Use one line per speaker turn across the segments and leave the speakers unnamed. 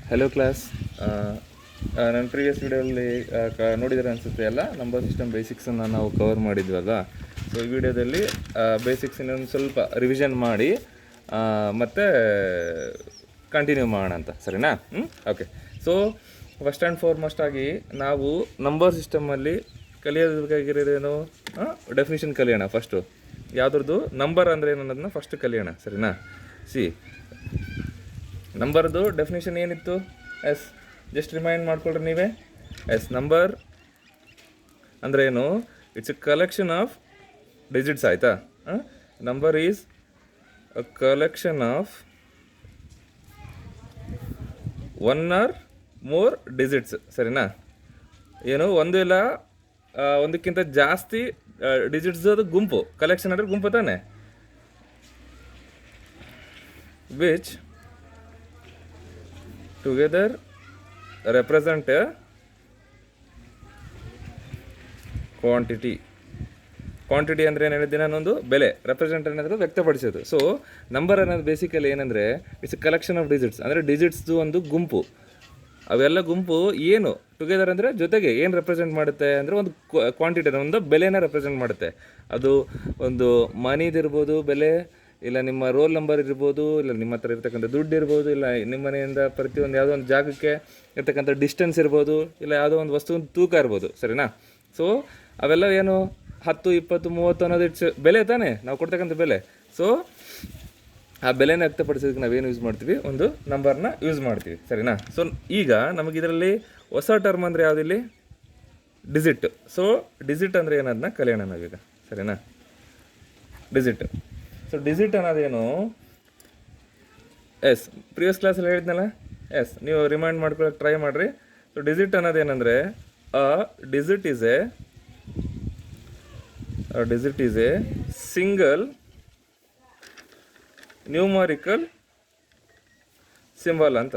Hello class. ನನ್ನ previous ವಿಡಿಯೋಲ್ಲಿ ನೋಡಿದರೆ ಅನಿಸುತ್ತೆ ಎಲ್ಲ ನಂಬರ್ ಸಿಸ್ಟಮ್ ಬೇಸಿಕ್ಸನ್ನು ನಾವು ಕವರ್ ಮಾಡಿದ್ವಲ್ಲ. ಸೊ ಈ ವಿಡಿಯೋದಲ್ಲಿ ಬೇಸಿಕ್ಸ್ ಇನ್ನೊಂದು ಸ್ವಲ್ಪ ರಿವಿಷನ್ ಮಾಡಿ ಮತ್ತು ಕಂಟಿನ್ಯೂ ಮಾಡೋಣ ಅಂತ, ಸರಿನಾ? Okay. So first and foremost ಆಗಿ ನಾವು ನಂಬರ್ ಸಿಸ್ಟಮಲ್ಲಿ ಕಲಿಯೋದಕ್ಕಾಗಿರೋದೇನು, ಡೆಫಿನಿಷನ್ ಕಲಿಯೋಣ. ಫಸ್ಟು ಯಾವುದ್ರದ್ದು ನಂಬರ್ ಅಂದರೆ ಏನು ಅನ್ನೋದನ್ನ ಫಸ್ಟ್ ಕಲಿಯೋಣ, ಸರಿನಾ? ನಂಬರ್ದು ಡೆಫಿನೇಷನ್ ಏನಿತ್ತು? ಜಸ್ಟ್ ರಿಮೈಂಡ್ ಮಾಡ್ಕೊಳ್ರಿ ನೀವೇ. ನಂಬರ್ ಅಂದರೆ ಏನು? It's a collection of digits, ಆಯಿತಾ? Number is a collection of one or more digits, ಸರಿನಾ? ಏನು, ಒಂದು ಇಲ್ಲ ಒಂದಕ್ಕಿಂತ ಜಾಸ್ತಿ ಡಿಜಿಟ್ಸ್ ಅದು ಗುಂಪು. ಕಲೆಕ್ಷನ್ ಅಂದರೆ ಗುಂಪು ತಾನೆ. Which together represent A quantity ಅಂದರೆ ಏನು ಹೇಳಿದ್ದೀನಿ? ನಾನೊಂದು ಬೆಲೆ. ರೆಪ್ರೆಸೆಂಟ್ ಅನ್ನೋದು ವ್ಯಕ್ತಪಡಿಸೋದು. ಸೊ ನಂಬರ್ ಅನ್ನೋದು ಬೇಸಿಕಲಿ ಏನಂದರೆ it's a collection of digits, ಅಂದರೆ ಡಿಜಿಟ್ಸ್ದು ಒಂದು ಗುಂಪು. ಅವೆಲ್ಲ ಗುಂಪು ಏನು ಟುಗೆದರ್ ಅಂದರೆ ಜೊತೆಗೆ ಏನು ರೆಪ್ರೆಸೆಂಟ್ ಮಾಡುತ್ತೆ ಅಂದರೆ ಒಂದು ಕ್ವಾಂಟಿಟಿ, ಒಂದು ಬೆಲೆನ ರೆಪ್ರೆಸೆಂಟ್ ಮಾಡುತ್ತೆ. ಅದು ಒಂದು ಮನಿದಿರ್ಬೋದು ಬೆಲೆ, ಇಲ್ಲ ನಿಮ್ಮ ರೋಲ್ ನಂಬರ್ ಇರ್ಬೋದು, ಇಲ್ಲ ನಿಮ್ಮ ಹತ್ರ ಇರ್ತಕ್ಕಂಥ ದುಡ್ಡು ಇರ್ಬೋದು, ಇಲ್ಲ ನಿಮ್ಮ ಮನೆಯಿಂದ ಪ್ರತಿಯೊಂದು ಯಾವುದೋ ಒಂದು ಜಾಗಕ್ಕೆ ಇರ್ತಕ್ಕಂಥ ಡಿಸ್ಟೆನ್ಸ್ ಇರ್ಬೋದು, ಇಲ್ಲ ಯಾವುದೋ ಒಂದು ವಸ್ತು ತೂಕ ಇರ್ಬೋದು, ಸರಿನಾ? ಸೊ ಅವೆಲ್ಲ ಏನು 10, 20, 30 ಅನ್ನೋದು ಇಟ್ಸ್ ಬೆಲೆ ತಾನೇ, ನಾವು ಕೊಡ್ತಕ್ಕಂಥ ಬೆಲೆ. ಸೊ ಆ ಬೆಲೆನ ವ್ಯಕ್ತಪಡಿಸೋದಕ್ಕೆ ನಾವೇನು ಯೂಸ್ ಮಾಡ್ತೀವಿ? ಒಂದು ನಂಬರ್ನ ಯೂಸ್ ಮಾಡ್ತೀವಿ, ಸರಿನಾ? ಸೊ ಈಗ ನಮಗೆ ಇದರಲ್ಲಿ ಹೊಸ ಟರ್ಮ್ ಅಂದರೆ ಯಾವುದಿಲ್ಲಿ? ಡಿಜಿಟ್. ಸೊ ಡಿಜಿಟ್ ಅಂದರೆ ಏನದನ್ನ ಕಲಿಯೋಣ ನಾವೀಗ, ಸರಿನಾ? ಡಿಜಿಟ್. ಸೊ ಡಿಜಿಟ್ ಅನ್ನೋದೇನು? ಪ್ರಿವಿಯಸ್ ಕ್ಲಾಸಲ್ಲಿ ಹೇಳಿದ್ನಲ್ಲ. ನೀವು ರಿಮೈಂಡ್ ಮಾಡ್ಕೊಳ್ಳೋಕೆ ಟ್ರೈ ಮಾಡಿರಿ. ಸೊ ಡಿಜಿಟ್ ಅನ್ನೋದೇನೆಂದರೆ digit is a single numerical symbol ಅಂತ.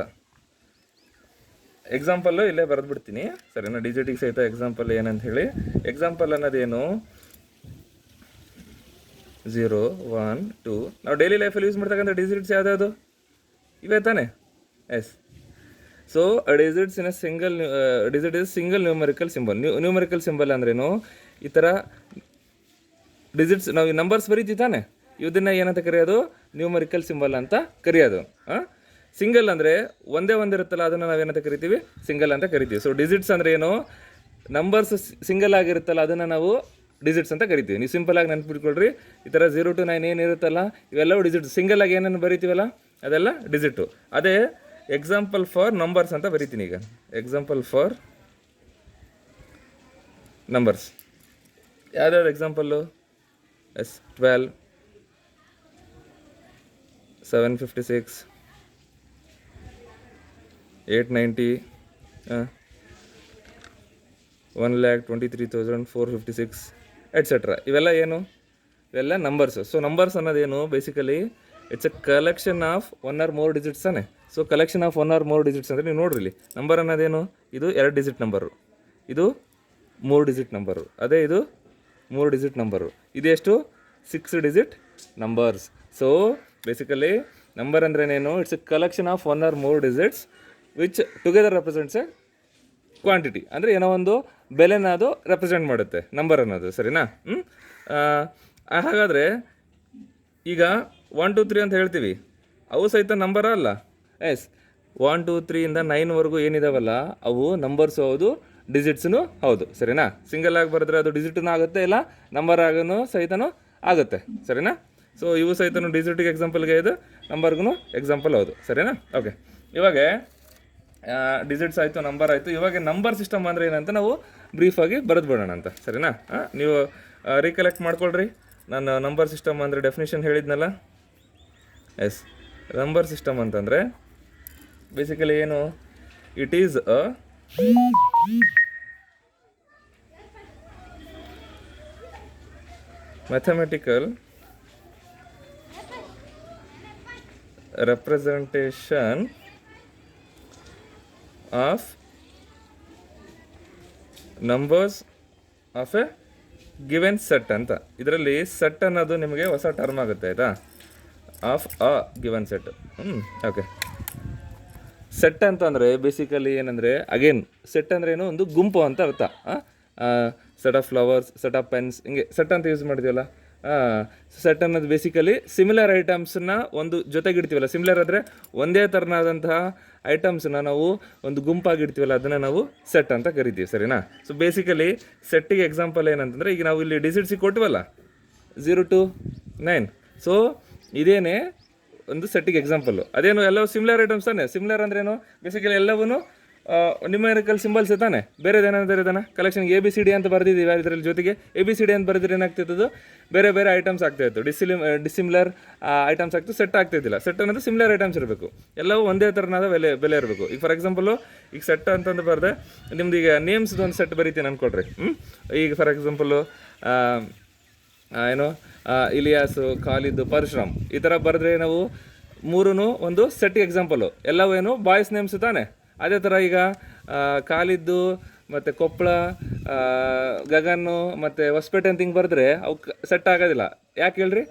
ಎಕ್ಸಾಂಪಲ್ಲು ಇಲ್ಲೇ ಬರೆದ್ಬಿಡ್ತೀನಿ, ಸರಿನಾ? ಡಿಜಿಟಿಗೆ ಸಹಿತ ಎಕ್ಸಾಂಪಲ್ ಏನಂತ ಹೇಳಿ. ಎಕ್ಸಾಂಪಲ್ ಅನ್ನೋದೇನು? 0, 1, 2. ನಾವು ಡೈಲಿ ಲೈಫಲ್ಲಿ ಯೂಸ್ ಮಾಡ್ತಕ್ಕಂಥ ಡಿಜಿಟ್ಸ್ ಯಾವ್ದಾವುದು? ಇವೇ ತಾನೆ. So digits in digit is single numerical symbol. Numerical symbol ಅಂದ್ರೇನು? ಈ ಥರ ಡಿಜಿಟ್ಸ್ ನಾವು ನಂಬರ್ಸ್ ಬರೀತೀವಿ ತಾನೆ, ಇದನ್ನು ಏನಂತ ಕರೆಯೋದು? ನ್ಯೂಮರಿಕಲ್ ಸಿಂಬಲ್ ಅಂತ ಕರೆಯೋದು. ಸಿಂಗಲ್ ಅಂದರೆ ಒಂದೇ ಒಂದಿರುತ್ತಲ್ಲ, ಅದನ್ನು ನಾವೇನಂತ ಕರಿತೀವಿ? ಸಿಂಗಲ್ ಅಂತ ಕರಿತೀವಿ. ಸೊ ಡಿಜಿಟ್ಸ್ ಅಂದರೆ ಏನು? ನಂಬರ್ಸ್ ಸಿಂಗಲ್ ಆಗಿರುತ್ತಲ್ಲ, ಅದನ್ನು ನಾವು ಡಿಜಿಟ್ಸ್ ಅಂತ ಕರಿತೀವಿ. ನೀವು ಸಿಂಪಲಾಗಿ ನೆನ್ಪಿಟ್ಕೊಳ್ರಿ. ಈ ಥರ 0 to 9 ಏನಿರುತ್ತಲ್ಲ, ಇವೆಲ್ಲವೂ ಡಿಜಿಟ್ಸ್. ಸಿಂಗಲಾಗಿ ಏನೇನು ಬರಿತೀವಲ್ಲ ಅದೆಲ್ಲ ಡಿಜಿಟು. ಅದೇ ಎಕ್ಸಾಂಪಲ್ ಫಾರ್ ನಂಬರ್ಸ್ ಅಂತ ಬರಿತೀನಿ ಈಗ. ಎಕ್ಸಾಂಪಲ್ ಫಾರ್ ನಂಬರ್ಸ್ ಯಾವ್ದಾದ್ರು ಎಕ್ಸಾಂಪಲ್ಲು? 12, 756, 890, 1,23,456 ಎಟ್ಸೆಟ್ರಾ. ಇವೆಲ್ಲ ಏನು? ಇವೆಲ್ಲ ನಂಬರ್ಸು. ಸೊ ನಂಬರ್ಸ್ ಅನ್ನೋದೇನು? Basically it's a collection of one or more digits ತಾನೆ. So collection of one or more digits ಅಂದರೆ ನೀವು ನೋಡ್ರಿ ಇಲ್ಲಿ ನಂಬರ್ ಅನ್ನೋದೇನು? ಇದು 2 ಡಿಜಿಟ್ ನಂಬರು, ಇದು 3 ಡಿಜಿಟ್ ನಂಬರು, ಅದೇ ಇದು 3 ಡಿಜಿಟ್ ನಂಬರು. ಇದೆಷ್ಟು? 6 digit numbers. So basically number ಅಂದ್ರೇನೇನು? It's a collection of one or more digits which together represents a quantity. ಅಂದರೆ ಏನೋ ಒಂದು ಬೆಲೆನ ಅದು ರೆಪ್ರೆಸೆಂಟ್ ಮಾಡುತ್ತೆ ನಂಬರ್ ಅನ್ನೋದು, ಸರಿನಾ? ಹಾಗಾದರೆ ಈಗ 1, 2, 3 ಅಂತ ಹೇಳ್ತೀವಿ, ಅವು ಸಹಿತ ನಂಬರ ಅಲ್ಲ? 1, 2, 3 ಇಂದ 9ವರೆಗೂ ಏನಿದಾವಲ್ಲ ಅವು ನಂಬರ್ಸು ಹೌದು, ಡಿಜಿಟ್ಸ್ನು ಹೌದು, ಸರಿನಾ? ಸಿಂಗಲ್ ಆಗಿ ಬರೆದ್ರೆ ಅದು ಡಿಜಿಟ್ನೂ ಆಗುತ್ತೆ, ಇಲ್ಲ ನಂಬರ್ ಆಗನೂ ಸಹಿತನೂ ಆಗುತ್ತೆ, ಸರಿನಾ? ಸೊ ಇವು ಸಹಿತನೂ ಡಿಜಿಟಿಗೆ ಎಕ್ಸಾಂಪಲ್ಗೆ ಇದು, ನಂಬರ್ಗೂ ಎಕ್ಸಾಂಪಲ್ ಹೌದು, ಸರಿನಾ? ಓಕೆ. ಇವಾಗ ಡಿಜಿಟ್ಸ್ ಆಯಿತು, ನಂಬರ್ ಆಯಿತು. ಇವಾಗ ನಂಬರ್ ಸಿಸ್ಟಮ್ ಅಂದರೆ ಏನಂತ ನಾವು ಬ್ರೀಫಾಗಿ ಬರೆದ್ಬಿಡೋಣ ಅಂತ, ಸರಿನಾ? ನೀವು ರೀಕಲೆಕ್ಟ್ ಮಾಡ್ಕೊಳ್ರಿ. ನಾನು ನಂಬರ್ ಸಿಸ್ಟಮ್ ಅಂದರೆ ಡೆಫಿನೇಷನ್ ಹೇಳಿದ್ನಲ್ಲ. ನಂಬರ್ ಸಿಸ್ಟಮ್ ಅಂತಂದರೆ ಬೇಸಿಕಲಿ ಏನು? It is a mathematical representation of numbers of a given set ಅಂತ. ಇದರಲ್ಲಿ ಸೆಟ್ ಅನ್ನೋದು ನಿಮಗೆ ಹೊಸ ಟರ್ಮ್ ಆಗುತ್ತೆ, ಆಯಿತಾ? Of a given set. Okay. Set ಅಂತಂದರೆ ಬೇಸಿಕಲಿ ಏನಂದರೆ ಅಗೇನ್ ಸೆಟ್ ಅಂದರೆ ಏನು ಒಂದು ಗುಂಪು ಅಂತ ಅರ್ಥ. Set of flowers, set of pens, ಹಿಂಗೆ ಸೆಟ್ ಅಂತ ಯೂಸ್ ಮಾಡ್ತೀವಲ್ಲ. ಸೆಟ್ ಅನ್ನೋದು ಬೇಸಿಕಲಿ ಸಿಮಿಲರ್ ಐಟಮ್ಸನ್ನ ಒಂದು ಜೊತೆಗೆ ಇಡ್ತೀವಲ್ಲ. ಸಿಮಿಲರ್ ಅಂದರೆ ಒಂದೇ ಥರನಾದಂತಹ ಐಟಮ್ಸನ್ನ ನಾವು ಒಂದು ಗುಂಪಾಗಿ ಇಡ್ತೀವಲ್ಲ, ಅದನ್ನು ನಾವು ಸೆಟ್ ಅಂತ ಕರಿತೀವಿ, ಸರಿನಾ. ಸೊ ಬೇಸಿಕಲಿ ಸೆಟ್ಟಿಗೆ ಎಕ್ಸಾಂಪಲ್ ಏನಂತಂದರೆ, ಈಗ ನಾವು ಇಲ್ಲಿ ಡಿಜಿಟ್ಸಿಗೆ ಕೊಟ್ಟಿವಲ್ಲ 0 to 9. ಸೊ ಇದೇನೇ ಒಂದು ಸೆಟ್ಟಿಗೆ ಎಕ್ಸಾಂಪಲ್ಲು. ಅದೇನು ಎಲ್ಲವೂ ಸಿಮಿಲರ್ ಐಟಮ್ಸ್ ತಾನೆ. ಸಿಮಿಲರ್ ಅಂದ್ರೇನು, ಬೇಸಿಕಲಿ ಎಲ್ಲವೂ ನ್ಯೂಮೆರಿಕಲ್ ಸಿಂಬಲ್ಸ್ ತಾನೆ. ಬೇರೆದೇನಾದ್ರೆ ಇದನ್ನು ಕಲೆಕ್ಷನ್ಗೆ ABCD ಅಂತ ಬರೆದಿದ್ದೀವಿ, ಇದರಲ್ಲಿ ಜೊತೆಗೆ ABCD ಅಂತ ಬರೆದ್ರೆ ಏನಾಗ್ತಿತ್ತು, ಬೇರೆ ಬೇರೆ ಐಟಮ್ಸ್ ಆಗ್ತಾಯಿತ್ತು. ಡಿಸಿಮಿಲರ್ ಐಟಮ್ಸ್ ಆಗ್ತು, ಸೆಟ್ ಆಗ್ತಾಯಿದ್ದಿಲ್ಲ. ಸೆಟ್ ಅನ್ನೋದು ಸಿಮಿಲರ್ ಐಟಮ್ಸ್ ಇರಬೇಕು, ಎಲ್ಲವೂ ಒಂದೇ ಥರನಾದ ಬೆಲೆ ಇರಬೇಕು. ಈಗ ಫಾರ್ ಎಕ್ಸಾಂಪಲು ಈಗ ಸೆಟ್ ಅಂತಂದು ಬರೆದೆ, ನಿಮ್ದು ಈಗ ನೇಮ್ಸ್ದು ಒಂದು ಸೆಟ್ ಬರೀತೀನಿ ಅಂದ್ಕೊಳ್ರಿ. ಈಗ ಫಾರ್ ಎಕ್ಸಾಂಪಲು ಏನು ಇಲಿಯಾಸು, ಖಾಲಿದ್, ಪರಶುರಾಮ್ ಈ ಥರ ಬರೆದ್ರೆ ನಾವು ಮೂರೂ ಒಂದು ಸೆಟ್ಟಿಗೆ ಎಕ್ಸಾಂಪಲು. ಎಲ್ಲವೂ ಏನು ಬಾಯ್ಸ್ ನೇಮ್ಸ್ ತಾನೆ. ಅದೇ ಥರ ಈಗ ಖಾಲಿದ್ದು ಮತ್ತು ಕೊಪ್ಪಳ, ಗಗನ್ನು ಮತ್ತು ಹೊಸಪೇಟೆ ಅಂತ ಹಿಂಗೆ ಬರೆದ್ರೆ ಅವು ಸೆಟ್ ಆಗೋದಿಲ್ಲ. ಯಾಕೆ ಹೇಳ್ರಿ,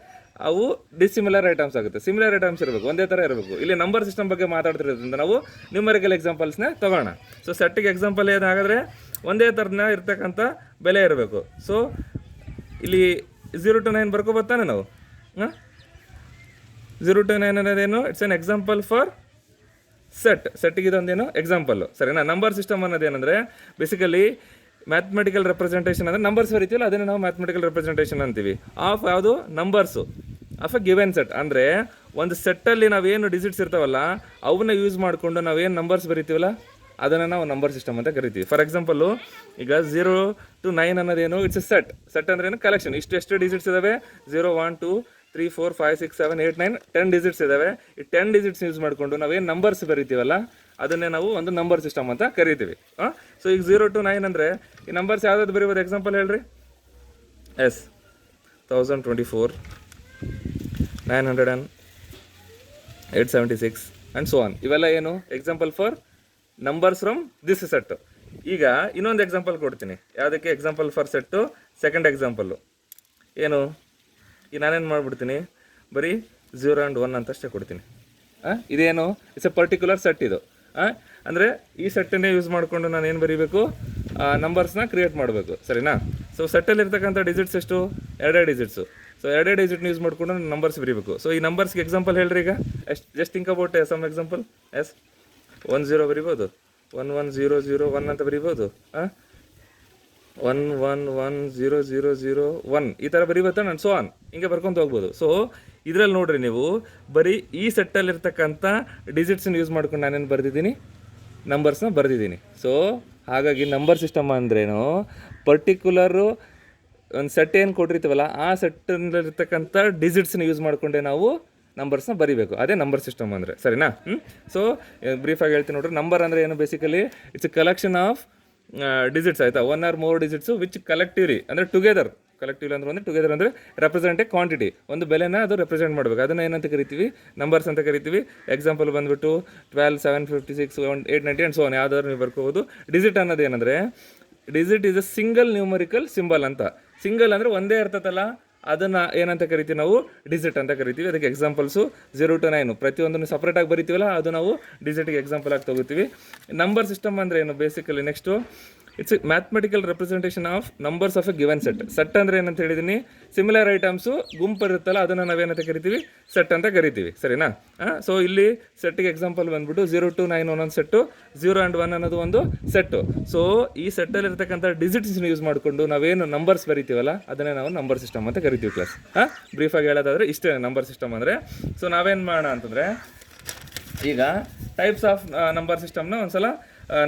ಅವು ಡಿಸಿಮಿಲರ್ ಐಟಮ್ಸ್ ಆಗುತ್ತೆ. ಸಿಮಿಲರ್ ಐಟಮ್ಸ್ ಇರಬೇಕು, ಒಂದೇ ಥರ ಇರಬೇಕು. ಇಲ್ಲಿ ನಂಬರ್ ಸಿಸ್ಟಮ್ ಬಗ್ಗೆ ಮಾತಾಡ್ತಿರೋದ್ರಿಂದ ನಾವು ನ್ಯೂಮರಿಕಲ್ ಎಕ್ಸಾಂಪಲ್ಸ್ನೇ ತೊಗೋಣ. ಸೊ ಸೆಟ್ಟಿಗೆ ಎಕ್ಸಾಂಪಲ್ ಏನಾಗಿದ್ರೆ ಒಂದೇ ಥರನ ಇರ್ತಕ್ಕಂಥ ಬೆಲೆ ಇರಬೇಕು. ಸೊ ಇಲ್ಲಿ 0 to 9 ಬರ್ಕೋಬತ್ತಾನೆ ನಾವು. 0 to 9 ಅನ್ನೋದೇನು, ಇಟ್ಸ್ ಎನ್ ಎಕ್ಸಾಂಪಲ್ ಫಾರ್ ಸೆಟ್ಟಿಗೆ ಇದೊಂದೇನು ಎಕ್ಸಾಂಪಲ್ಲು, ಸರಿನಾ. ನಂಬರ್ ಸಿಸ್ಟಮ್ ಅನ್ನೋದೇನೆಂದರೆ ಬೇಸಿಕಲಿ ಮ್ಯಾಥಮೆಟಿಕಲ್ ರೆಪ್ರೆಸೆಂಟೇಷನ್ ಅಂದರೆ ನಂಬರ್ಸ್ ಬರೀತೀವಲ್ಲ, ಅದನ್ನು ನಾವು ಮ್ಯಾಥಮೆಟಿಕಲ್ ರೆಪ್ರೆಸೆಂಟೇಷನ್ ಅಂತೀವಿ ಆಫ್ ಯಾವುದು numbers of a given set. ಅಂದರೆ ಒಂದು ಸೆಟ್ಟಲ್ಲಿ ನಾವೇನು ಡಿಜಿಟ್ಸ್ ಇರ್ತಾವಲ್ಲ ಅವನ್ನ ಯೂಸ್ ಮಾಡಿಕೊಂಡು ನಾವೇನು ನಂಬರ್ಸ್ ಬರಿತೀವಲ್ಲ ಅದನ್ನು ನಾವು ನಂಬರ್ ಸಿಸ್ಟಮ್ ಅಂತ ಕರಿತೀವಿ. ಫಾರ್ ಎಕ್ಸಾಂಪಲ್ಲು ಈಗ 0 to 9 ಅನ್ನೋದೇನು, ಇಟ್ಸ್ ಎ ಸೆಟ್ ಅಂದರೆ ಏನು, ಕಲೆಕ್ಷನ್. ಎಷ್ಟು ಡಿಜಿಟ್ಸ್ ಇದ್ದಾವೆ, 0 1 2 3 4 5 6 7 8 9 10 ಡಿಜಿಟ್ಸ್ ಇದ್ದಾವೆ. ಈ 10 ಡಿಜಿಟ್ಸ್ ಯೂಸ್ ಮಾಡಿಕೊಂಡು ನಾವೇನು ನಂಬರ್ಸ್ ಬರಿತೀವಲ್ಲ ಅದನ್ನೇ ನಾವು ಒಂದು ನಂಬರ್ ಸಿಸ್ಟಮ್ ಅಂತ ಕರಿತೀವಿ. ಸೊ ಈಗ 0 to 9 ಅಂದರೆ ಈ ನಂಬರ್ಸ್ ಯಾವ್ದಾದ್ರು ಬರೀಬೋದು, ಎಕ್ಸಾಂಪಲ್ ಹೇಳ್ರಿ. 1024 900 876 ಆ್ಯಂಡ್ ಸೋ ಆನ್. ಇವೆಲ್ಲ ಏನು example for numbers from this set. ಈಗ ಇನ್ನೊಂದು ಎಕ್ಸಾಂಪಲ್ ಕೊಡ್ತೀನಿ. ಯಾವುದಕ್ಕೆ, example for set second example ಏನು, ಈಗ ನಾನೇನು ಮಾಡಿಬಿಡ್ತೀನಿ, ಬರೀ 0 and 1 ಅಂತಷ್ಟೇ ಕೊಡ್ತೀನಿ. ಇದೇನು, ಇಟ್ಸ್ ಎ ಪರ್ಟಿಕ್ಯುಲರ್ ಸೆಟ್ ಇದು. ಅಂದರೆ ಈ ಸೆಟ್ಟನ್ನೇ ಯೂಸ್ ಮಾಡಿಕೊಂಡು ನಾನು ಏನು ಬರೀಬೇಕು, ನಂಬರ್ಸ್ನ ಕ್ರಿಯೇಟ್ ಮಾಡಬೇಕು, ಸರಿನಾ. ಸೊ ಸೆಟ್ಟಲ್ಲಿರ್ತಕ್ಕಂಥ ಡಿಜಿಟ್ಸ್ ಎಷ್ಟು, 2 ಡಿಜಿಟ್ಸು. ಸೊ 2 ಡಿಜಿಟ್ನ ಯೂಸ್ ಮಾಡಿಕೊಂಡು ನಾನು ನಂಬರ್ಸ್ ಬರೀಬೇಕು. ಸೊ ಈ ನಂಬರ್ಸ್ಗೆ ಎಕ್ಸಾಂಪಲ್ ಹೇಳ್ರಿ. ಈಗ just think about some example. 10 ಬರಿಬೋದು, 11001 ಅಂತ ಬರಿಬೋದು, 111000 ಈ ಥರ ಬರೀಬೋದ ನಾನು. ಸೋ ಆನ್ ಹಿಂಗೆ ಬರ್ಕೊತ ಹೋಗ್ಬೋದು. ಸೊ ಇದರಲ್ಲಿ ನೋಡ್ರಿ ನೀವು, ಬರೀ ಈ ಸೆಟ್ಟಲ್ಲಿರ್ತಕ್ಕಂಥ ಡಿಜಿಟ್ಸನ್ನ ಯೂಸ್ ಮಾಡ್ಕೊಂಡು ನಾನೇನು ಬರೆದಿದ್ದೀನಿ, ನಂಬರ್ಸ್ನ ಬರೆದಿದ್ದೀನಿ. ಸೊ ಹಾಗಾಗಿ ನಂಬರ್ ಸಿಸ್ಟಮ್ ಅಂದ್ರೇನು, ಪರ್ಟಿಕ್ಯುಲರು ಒಂದು ಸೆಟ್ ಏನು ಕೊಟ್ಟಿರ್ತೀವಲ್ಲ ಆ ಸೆಟ್ಟಲ್ಲಿರ್ತಕ್ಕಂಥ ಡಿಜಿಟ್ಸ್ನ ಯೂಸ್ ಮಾಡಿಕೊಂಡೆ ನಾವು ನಂಬರ್ಸ್ನ ಬರೀಬೇಕು. ಅದೇ ನಂಬರ್ ಸಿಸ್ಟಮ್ ಅಂದರೆ, ಸರಿನಾ. ಸೊ ಬ್ರೀಫಾಗಿ ಹೇಳ್ತೀನಿ ನೋಡ್ರಿ. ನಂಬರ್ ಅಂದರೆ ಏನು, basically it's a collection of digits, ಆಯಿತಾ. 1 or more digits which collectively ಅಂದರೆ ಟುಗೆದರ್, ಕಲೆಕ್ಟಿವ್ಲಿ ಅಂದ್ರೆ ಒಂದು ಟುಗೆದರ್ ಅಂದರೆ ರೆಪ್ರೆಸೆಂಟ್ ಎ ಕ್ವಾಂಟಿಟಿ, ಒಂದು ಬೆಲೆನ ಅದು ರೆಪ್ರೆಸೆಂಟ್ ಮಾಡಬೇಕು. ಅದನ್ನು ಏನಂತ ಕರಿತೀವಿ, ನಂಬರ್ಸ್ ಅಂತ ಕರಿತೀವಿ. ಎಕ್ಸಾಂಪಲ್ ಬಂದುಬಿಟ್ಟು 12 756 890 ಆ್ಯಂಡ್ ಸೊ ಆನ್. ಯಾವ್ದಾದ್ರು ನೀವು ಬರ್ಕೋಬೋದು. ಡಿಜಿಟ್ ಅನ್ನೋದು ಏನಂದರೆ, digit is a single numerical symbol ಅಂತ. ಸಿಂಗಲ್ ಅಂದರೆ ಒಂದೇ ಇರ್ತದಲ್ಲ, ಅದನ್ನು ಏನಂತ ಕರಿತೀವಿ ನಾವು, ಡಿಜಿಟ್ ಅಂತ ಕರಿತೀವಿ. ಅದಕ್ಕೆ ಎಕ್ಸಾಂಪಲ್ಸು 0 to 9 ಪ್ರತಿಯೊಂದನ್ನು ಸಪ್ರೇಟಾಗಿ ಬರಿತೀವಲ್ಲ, ಅದು ನಾವು ಡಿಜಿಟ್ಗೆ ಎಕ್ಸಾಂಪಲ್ ಆಗಿ ತೊಗೋತೀವಿ. ನಂಬರ್ ಸಿಸ್ಟಮ್ ಅಂದರೆ ಏನು, basically next it's mathematical representation of numbers of A given set. Set ಅಂದರೆ ಏನಂತ ಹೇಳಿದ್ದೀನಿ, ಸಿಮಿಲರ್ ಐಟಮ್ಸು ಗುಂಪು ಇರುತ್ತಲ್ಲ ಅದನ್ನು ನಾವೇನಂತ ಕರಿತೀವಿ, ಸೆಟ್ ಅಂತ ಕರಿತೀವಿ, ಸರಿನಾ. ಸೊ ಇಲ್ಲಿ ಸೆಟ್ಟಿಗೆ ಎಕ್ಸಾಂಪಲ್ ಬಂದ್ಬಿಟ್ಟು 0 to 9 ಒಂದೊಂದು ಸೆಟ್ಟು, 0 and 1 ಅನ್ನೋದು ಒಂದು ಸೆಟ್ಟು. ಸೊ ಈ ಸೆಟ್ಟಲ್ಲಿರ್ತಕ್ಕಂಥ ಡಿಜಿಟ್ಸ್ನ ಯೂಸ್ ಮಾಡಿಕೊಂಡು ನಾವೇನು ನಂಬರ್ಸ್ ಬರಿತೀವಲ್ಲ ಅದನ್ನೇ ನಾವು ನಂಬರ್ ಸಿಸ್ಟಮ್ ಅಂತ ಕರಿತೀವಿ ಕ್ಲಾಸ್. ಬ್ರೀಫಾಗಿ ಹೇಳೋದಾದರೆ ಇಷ್ಟೇ ನಂಬರ್ ಸಿಸ್ಟಮ್ ಅಂದರೆ. ಸೊ ನಾವೇನು ಮಾಡೋಣ ಅಂತಂದರೆ, ಈಗ ಟೈಪ್ಸ್ ಆಫ್ ನಂಬರ್ ಸಿಸ್ಟಮ್ನ ಒಂದ್ಸಲ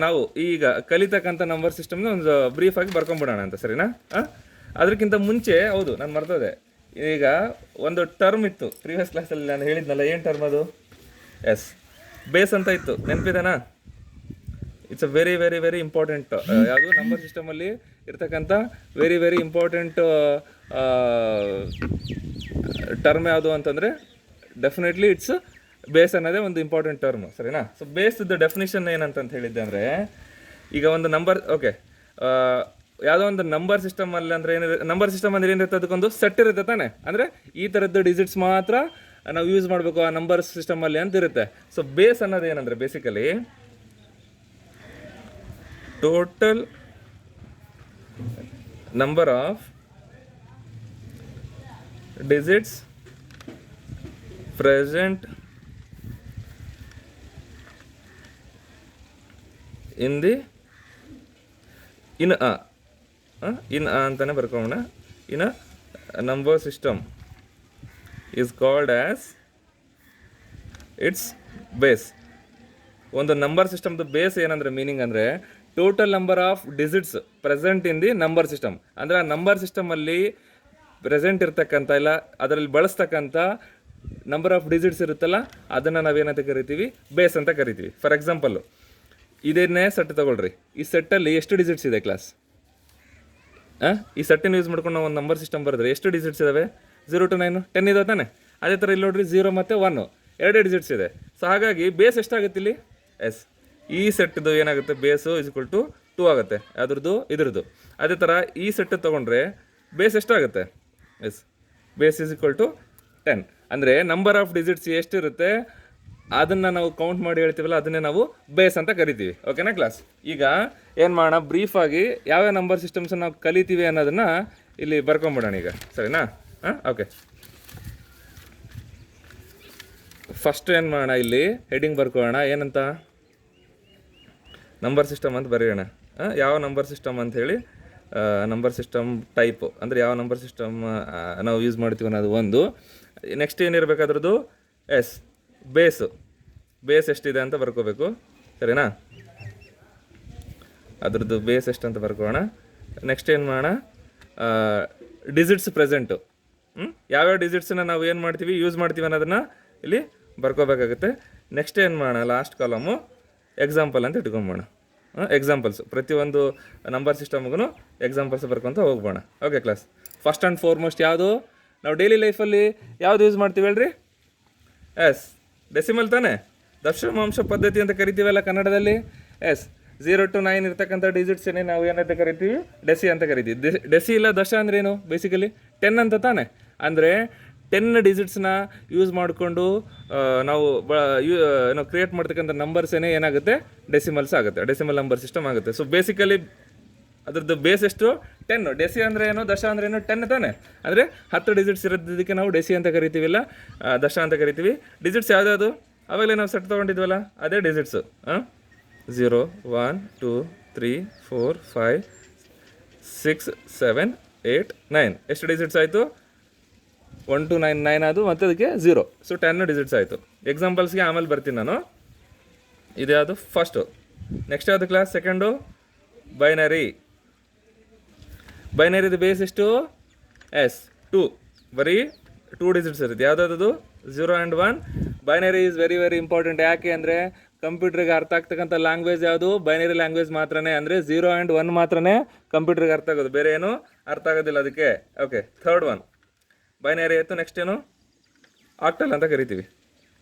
ನಾವು ಈಗ ಕಲಿತಕ್ಕಂಥ ನಂಬರ್ ಸಿಸ್ಟಮ್ನ ಒಂದು ಬ್ರೀಫಾಗಿ ಬರ್ಕೊಂಬಿಡೋಣ ಅಂತ, ಸರಿನಾ. ಅದಕ್ಕಿಂತ ಮುಂಚೆ ಹೌದು ನಾನು ಮರ್ತೋದೆ, ಈಗ ಒಂದು ಟರ್ಮ್ ಇತ್ತು ಪ್ರೀವಿಯಸ್ ಕ್ಲಾಸಲ್ಲಿ ನಾನು ಹೇಳಿದ್ನಲ್ಲ, ಏನು ಟರ್ಮ್ ಅದು, ಬೇಸ್ ಅಂತ ಇತ್ತು, ನೆನಪಿದೆನಾ. It's a very very very important. ಯಾವುದು ನಂಬರ್ ಸಿಸ್ಟಮಲ್ಲಿ ಇರ್ತಕ್ಕಂಥ ವೆರಿ ವೆರಿ ಇಂಪಾರ್ಟೆಂಟ್ ಟರ್ಮ್ ಯಾವುದು ಅಂತಂದರೆ ಡೆಫಿನೆಟ್ಲಿ ಇಟ್ಸ್ ಬೇಸ್ ಅನ್ನೋದೇ ಒಂದು ಇಂಪಾರ್ಟೆಂಟ್ ಟರ್ಮ್, ಸರಿನಾ. ಸೊ ಬೇಸ್ದು ಡೆಫಿನಿಷನ್ ಏನಂತ ಹೇಳಿದ್ದೆ ಅಂದರೆ, ಈಗ ಒಂದು ನಂಬರ್ ಓಕೆ ಯಾವುದೋ ಒಂದು ನಂಬರ್ ಸಿಸ್ಟಮಲ್ಲಿ ಅಂದರೆ ನಂಬರ್ ಸಿಸ್ಟಮ್ ಅಂದರೆ ಏನಿರುತ್ತೆ, ಅದಕ್ಕೊಂದು ಸೆಟ್ ಇರುತ್ತೆ ತಾನೆ. ಅಂದರೆ ಈ ಥರದ್ದು ಡಿಜಿಟ್ಸ್ ಮಾತ್ರ ನಾವು ಯೂಸ್ ಮಾಡಬೇಕು ಆ ನಂಬರ್ ಸಿಸ್ಟಮಲ್ಲಿ ಅಂತ ಇರುತ್ತೆ. ಸೊ ಬೇಸ್ ಅನ್ನೋದು ಏನಂದರೆ basically total number of digits present in the n ಅಂತಾನೆ ಬರ್ಕೋಣ. N number system is called as its base. ಒಂದು ನಂಬರ್ ಸಿಸ್ಟಮ್ದು ಬೇಸ್ ಏನಂದರೆ ಮೀನಿಂಗ್ ಅಂದರೆ total number of digits present in the number system. ಅಂದರೆ ಆ ನಂಬರ್ ಸಿಸ್ಟಮಲ್ಲಿ ಪ್ರೆಸೆಂಟ್ ಇರ್ತಕ್ಕಂಥ ಇಲ್ಲ ಅದರಲ್ಲಿ ಬಳಸ್ತಕ್ಕಂಥ ನಂಬರ್ ಆಫ್ ಡಿಜಿಟ್ಸ್ ಇರುತ್ತಲ್ಲ ಅದನ್ನು ನಾವೇನಂತ ಕರಿತೀವಿ, ಬೇಸ್ ಅಂತ ಕರಿತೀವಿ. ಫಾರ್ ಎಕ್ಸಾಂಪಲ್ಲು ಇದನ್ನೇ ಸೆಟ್ ತೊಗೊಳ್ರಿ. ಈ ಸೆಟ್ಟಲ್ಲಿ ಎಷ್ಟು ಡಿಜಿಟ್ಸ್ ಇದೆ ಕ್ಲಾಸ್? ಈ ಸೆಟ್ಟನ್ನು ಯೂಸ್ ಮಾಡ್ಕೊಂಡು ನಾವು ಒಂದು ನಂಬರ್ ಸಿಸ್ಟಮ್ ಬರೆದ್ರೆ ಎಷ್ಟು ಡಿಜಿಟ್ಸ್ ಇದ್ದಾವೆ? 0 to 9, 10 ಇದಾವೆ ತಾನೆ. ಅದೇ ಥರ ಇಲ್ಲಿ ನೋಡ್ರಿ 0 ಮತ್ತು 1 ಎರಡೇ ಡಿಜಿಟ್ಸ್ ಇದೆ. ಸೊ ಹಾಗಾಗಿ ಬೇಸ್ ಎಷ್ಟಾಗುತ್ತೆ ಇಲ್ಲಿ? ಎಸ್, ಈ ಸೆಟ್ದು ಏನಾಗುತ್ತೆ, ಬೇಸು = 2 ಆಗುತ್ತೆ, ಅದ್ರದ್ದು ಇದ್ರದ್ದು. ಅದೇ ಥರ ಈ ಸೆಟ್ ತೊಗೊಂಡ್ರೆ ಬೇಸ್ ಎಷ್ಟಾಗುತ್ತೆ? Yes, base = 10. ಅಂದರೆ ನಂಬರ್ ಆಫ್ ಡಿಜಿಟ್ಸ್ ಎಷ್ಟಿರುತ್ತೆ ಅದನ್ನು ನಾವು ಕೌಂಟ್ ಮಾಡಿ ಹೇಳ್ತೀವಲ್ಲ ಅದನ್ನೇ ನಾವು ಬೇಸ್ ಅಂತ ಕರಿತೀವಿ. ಓಕೆನಾ ಕ್ಲಾಸ್? ಈಗ ಏನು ಮಾಡೋಣ, ಬ್ರೀಫಾಗಿ ಯಾವ್ಯಾವ ನಂಬರ್ ಸಿಸ್ಟಮ್ಸ್ ನಾವು ಕಲಿತೀವಿ ಅನ್ನೋದನ್ನು ಇಲ್ಲಿ ಬರ್ಕೊಂಬಿಡೋಣ ಈಗ, ಸರಿನಾ? ಓಕೆ, ಫಸ್ಟ್ ಏನು ಮಾಡೋಣ, ಇಲ್ಲಿ ಹೆಡಿಂಗ್ ಬರ್ಕೊಳ್ಳೋಣ. ಏನಂತ? ನಂಬರ್ ಸಿಸ್ಟಮ್ ಅಂತ ಬರೆಯೋಣ. ಯಾವ ನಂಬರ್ ಸಿಸ್ಟಮ್ ಅಂತ ಹೇಳಿ, ನಂಬರ್ ಸಿಸ್ಟಮ್ ಟೈಪು ಅಂದರೆ ಯಾವ ನಂಬರ್ ಸಿಸ್ಟಮ್ ನಾವು ಯೂಸ್ ಮಾಡ್ತೀವಿ ಅನ್ನೋದು ಒಂದು. ನೆಕ್ಸ್ಟ್ ಏನಿರಬೇಕಾದ್ರದ್ದು ಎಸ್, ಬೇಸ್ ಎಷ್ಟಿದೆ ಅಂತ ಬರ್ಕೋಬೇಕು, ಸರಿನಾ? ಅದ್ರದ್ದು ಬೇಸ್ ಎಷ್ಟು ಅಂತ ಬರ್ಕೋಣ. ನೆಕ್ಸ್ಟ್ ಏನು ಮಾಡೋಣ, ಡಿಜಿಟ್ಸ್ ಪ್ರೆಸೆಂಟು. ಯಾವ್ಯಾವ ಡಿಜಿಟ್ಸನ್ನ ನಾವು ಏನು ಮಾಡ್ತೀವಿ, ಯೂಸ್ ಮಾಡ್ತೀವಿ ಅನ್ನೋದನ್ನು ಇಲ್ಲಿ ಬರ್ಕೋಬೇಕಾಗುತ್ತೆ. ನೆಕ್ಸ್ಟ್ ಏನು ಮಾಡೋಣ, ಲಾಸ್ಟ್ ಕಾಲಮು ಎಕ್ಸಾಂಪಲ್ ಅಂತ ಇಟ್ಕೊಂಬೋಣ. ಎಕ್ಸಾಂಪಲ್ಸು ಪ್ರತಿಯೊಂದು ನಂಬರ್ ಸಿಸ್ಟಮ್ಗೂ ಎಕ್ಸಾಂಪಲ್ಸ್ ಬರ್ಕೊತ ಹೋಗ್ಬೋಣ. Okay class? First and foremost ಯಾವುದು ನಾವು ಡೈಲಿ ಲೈಫಲ್ಲಿ ಯಾವುದು ಯೂಸ್ ಮಾಡ್ತೀವಿ ಹೇಳ್ರಿ? ಎಸ್, ಡೆಸಿಮಲ್ ತಾನೆ, ದಶಮಾಂಶ ಪದ್ಧತಿ ಅಂತ ಕರಿತೀವಲ್ಲ ಕನ್ನಡದಲ್ಲಿ. ಎಸ್, 0 to 9 ಇರ್ತಕ್ಕಂಥ ಡಿಜಿಟ್ಸನ್ನೇ ನಾವು ಏನಂತ ಕರಿತೀವಿ, ಡೆಸಿ ಅಂತ ಕರಿತೀವಿ. ಡೆಸಿ ಇಲ್ಲ ದಶ ಅಂದ್ರೇನು? ಬೇಸಿಕಲಿ 10 ಅಂತ ತಾನೆ. ಅಂದರೆ 10 ಡಿಜಿಟ್ಸ್ನ ಯೂಸ್ ಮಾಡಿಕೊಂಡು ನಾವು ಏನೋ ಕ್ರಿಯೇಟ್ ಮಾಡ್ತಕ್ಕಂಥ ನಂಬರ್ಸೇನೆ ಏನಾಗುತ್ತೆ, ಡೆಸಿಮಲ್ಸ್ ಆಗುತ್ತೆ, ಡೆಸಿಮಲ್ ನಂಬರ್ ಸಿಸ್ಟಮ್ ಆಗುತ್ತೆ. ಸೊ ಬೇಸಿಕಲಿ ಅದ್ರದ್ದು ಬೇಸ್ ಎಷ್ಟು? 10. ಡೆಸಿ ಅಂದರೆ ಏನು, ದಶ ಅಂದ್ರೆ ಏನು? 10 ತಾನೆ. ಅಂದರೆ 10 ಡಿಜಿಟ್ಸ್ ಇರೋದಕ್ಕೆ ನಾವು ಡೆಸಿ ಅಂತ ಕರಿತೀವಿಲ್ಲ, ದಶ ಅಂತ ಕರಿತೀವಿ. ಡಿಜಿಟ್ಸ್ ಯಾವುದ್ಯಾವುದು? ಅವಾಗಲೇ ನಾವು ಸೆಟ್ ತೊಗೊಂಡಿದ್ವಲ್ಲ, ಅದೇ ಡಿಜಿಟ್ಸು. 0, 1, 2, 3, 4, 5, 6, 7, 8, 9. ಎಷ್ಟು ಡಿಜಿಟ್ಸ್ ಆಯಿತು? 1 to 9 ಅದು, ಮತ್ತು ಅದಕ್ಕೆ 0. ಸೊ 10 ಡಿಜಿಟ್ಸ್ ಆಯಿತು. ಎಕ್ಸಾಂಪಲ್ಸ್ಗೆ ಆಮೇಲೆ ಬರ್ತೀನಿ ನಾನು. ಇದು ಯಾವುದು? ಫಸ್ಟು. ನೆಕ್ಸ್ಟ್ ಯಾವುದು ಕ್ಲಾಸ್? ಸೆಕೆಂಡು ಬೈನರಿದು ಬೇಸ್ ಎಷ್ಟು? ಎಸ್, 2. ಬರೀ 2 ಡಿಜಿಟ್ಸ್ ಇರುತ್ತೆ. ಯಾವುದಾದದು? 0 and 1. Binary is very very important. ಯಾಕೆ ಅಂದರೆ ಕಂಪ್ಯೂಟ್ರಿಗೆ ಅರ್ಥ ಆಗ್ತಕ್ಕಂಥ ಲ್ಯಾಂಗ್ವೇಜ್ ಯಾವುದು? ಬೈನರಿ ಲ್ಯಾಂಗ್ವೇಜ್ ಮಾತ್ರನೇ. ಅಂದರೆ 0 and 1 ಮಾತ್ರನೇ ಕಂಪ್ಯೂಟ್ರಿಗೆ ಅರ್ಥ ಆಗೋದು, ಬೇರೆ ಏನು ಅರ್ಥ ಆಗೋದಿಲ್ಲ ಅದಕ್ಕೆ. ಓಕೆ, ಥರ್ಡ್ ಒನ್ ಬೈನರಿ ಆಯಿತು. ನೆಕ್ಸ್ಟ್ ಏನು? ಆಕ್ಟಲ್ ಅಂತ ಕರಿತೀವಿ.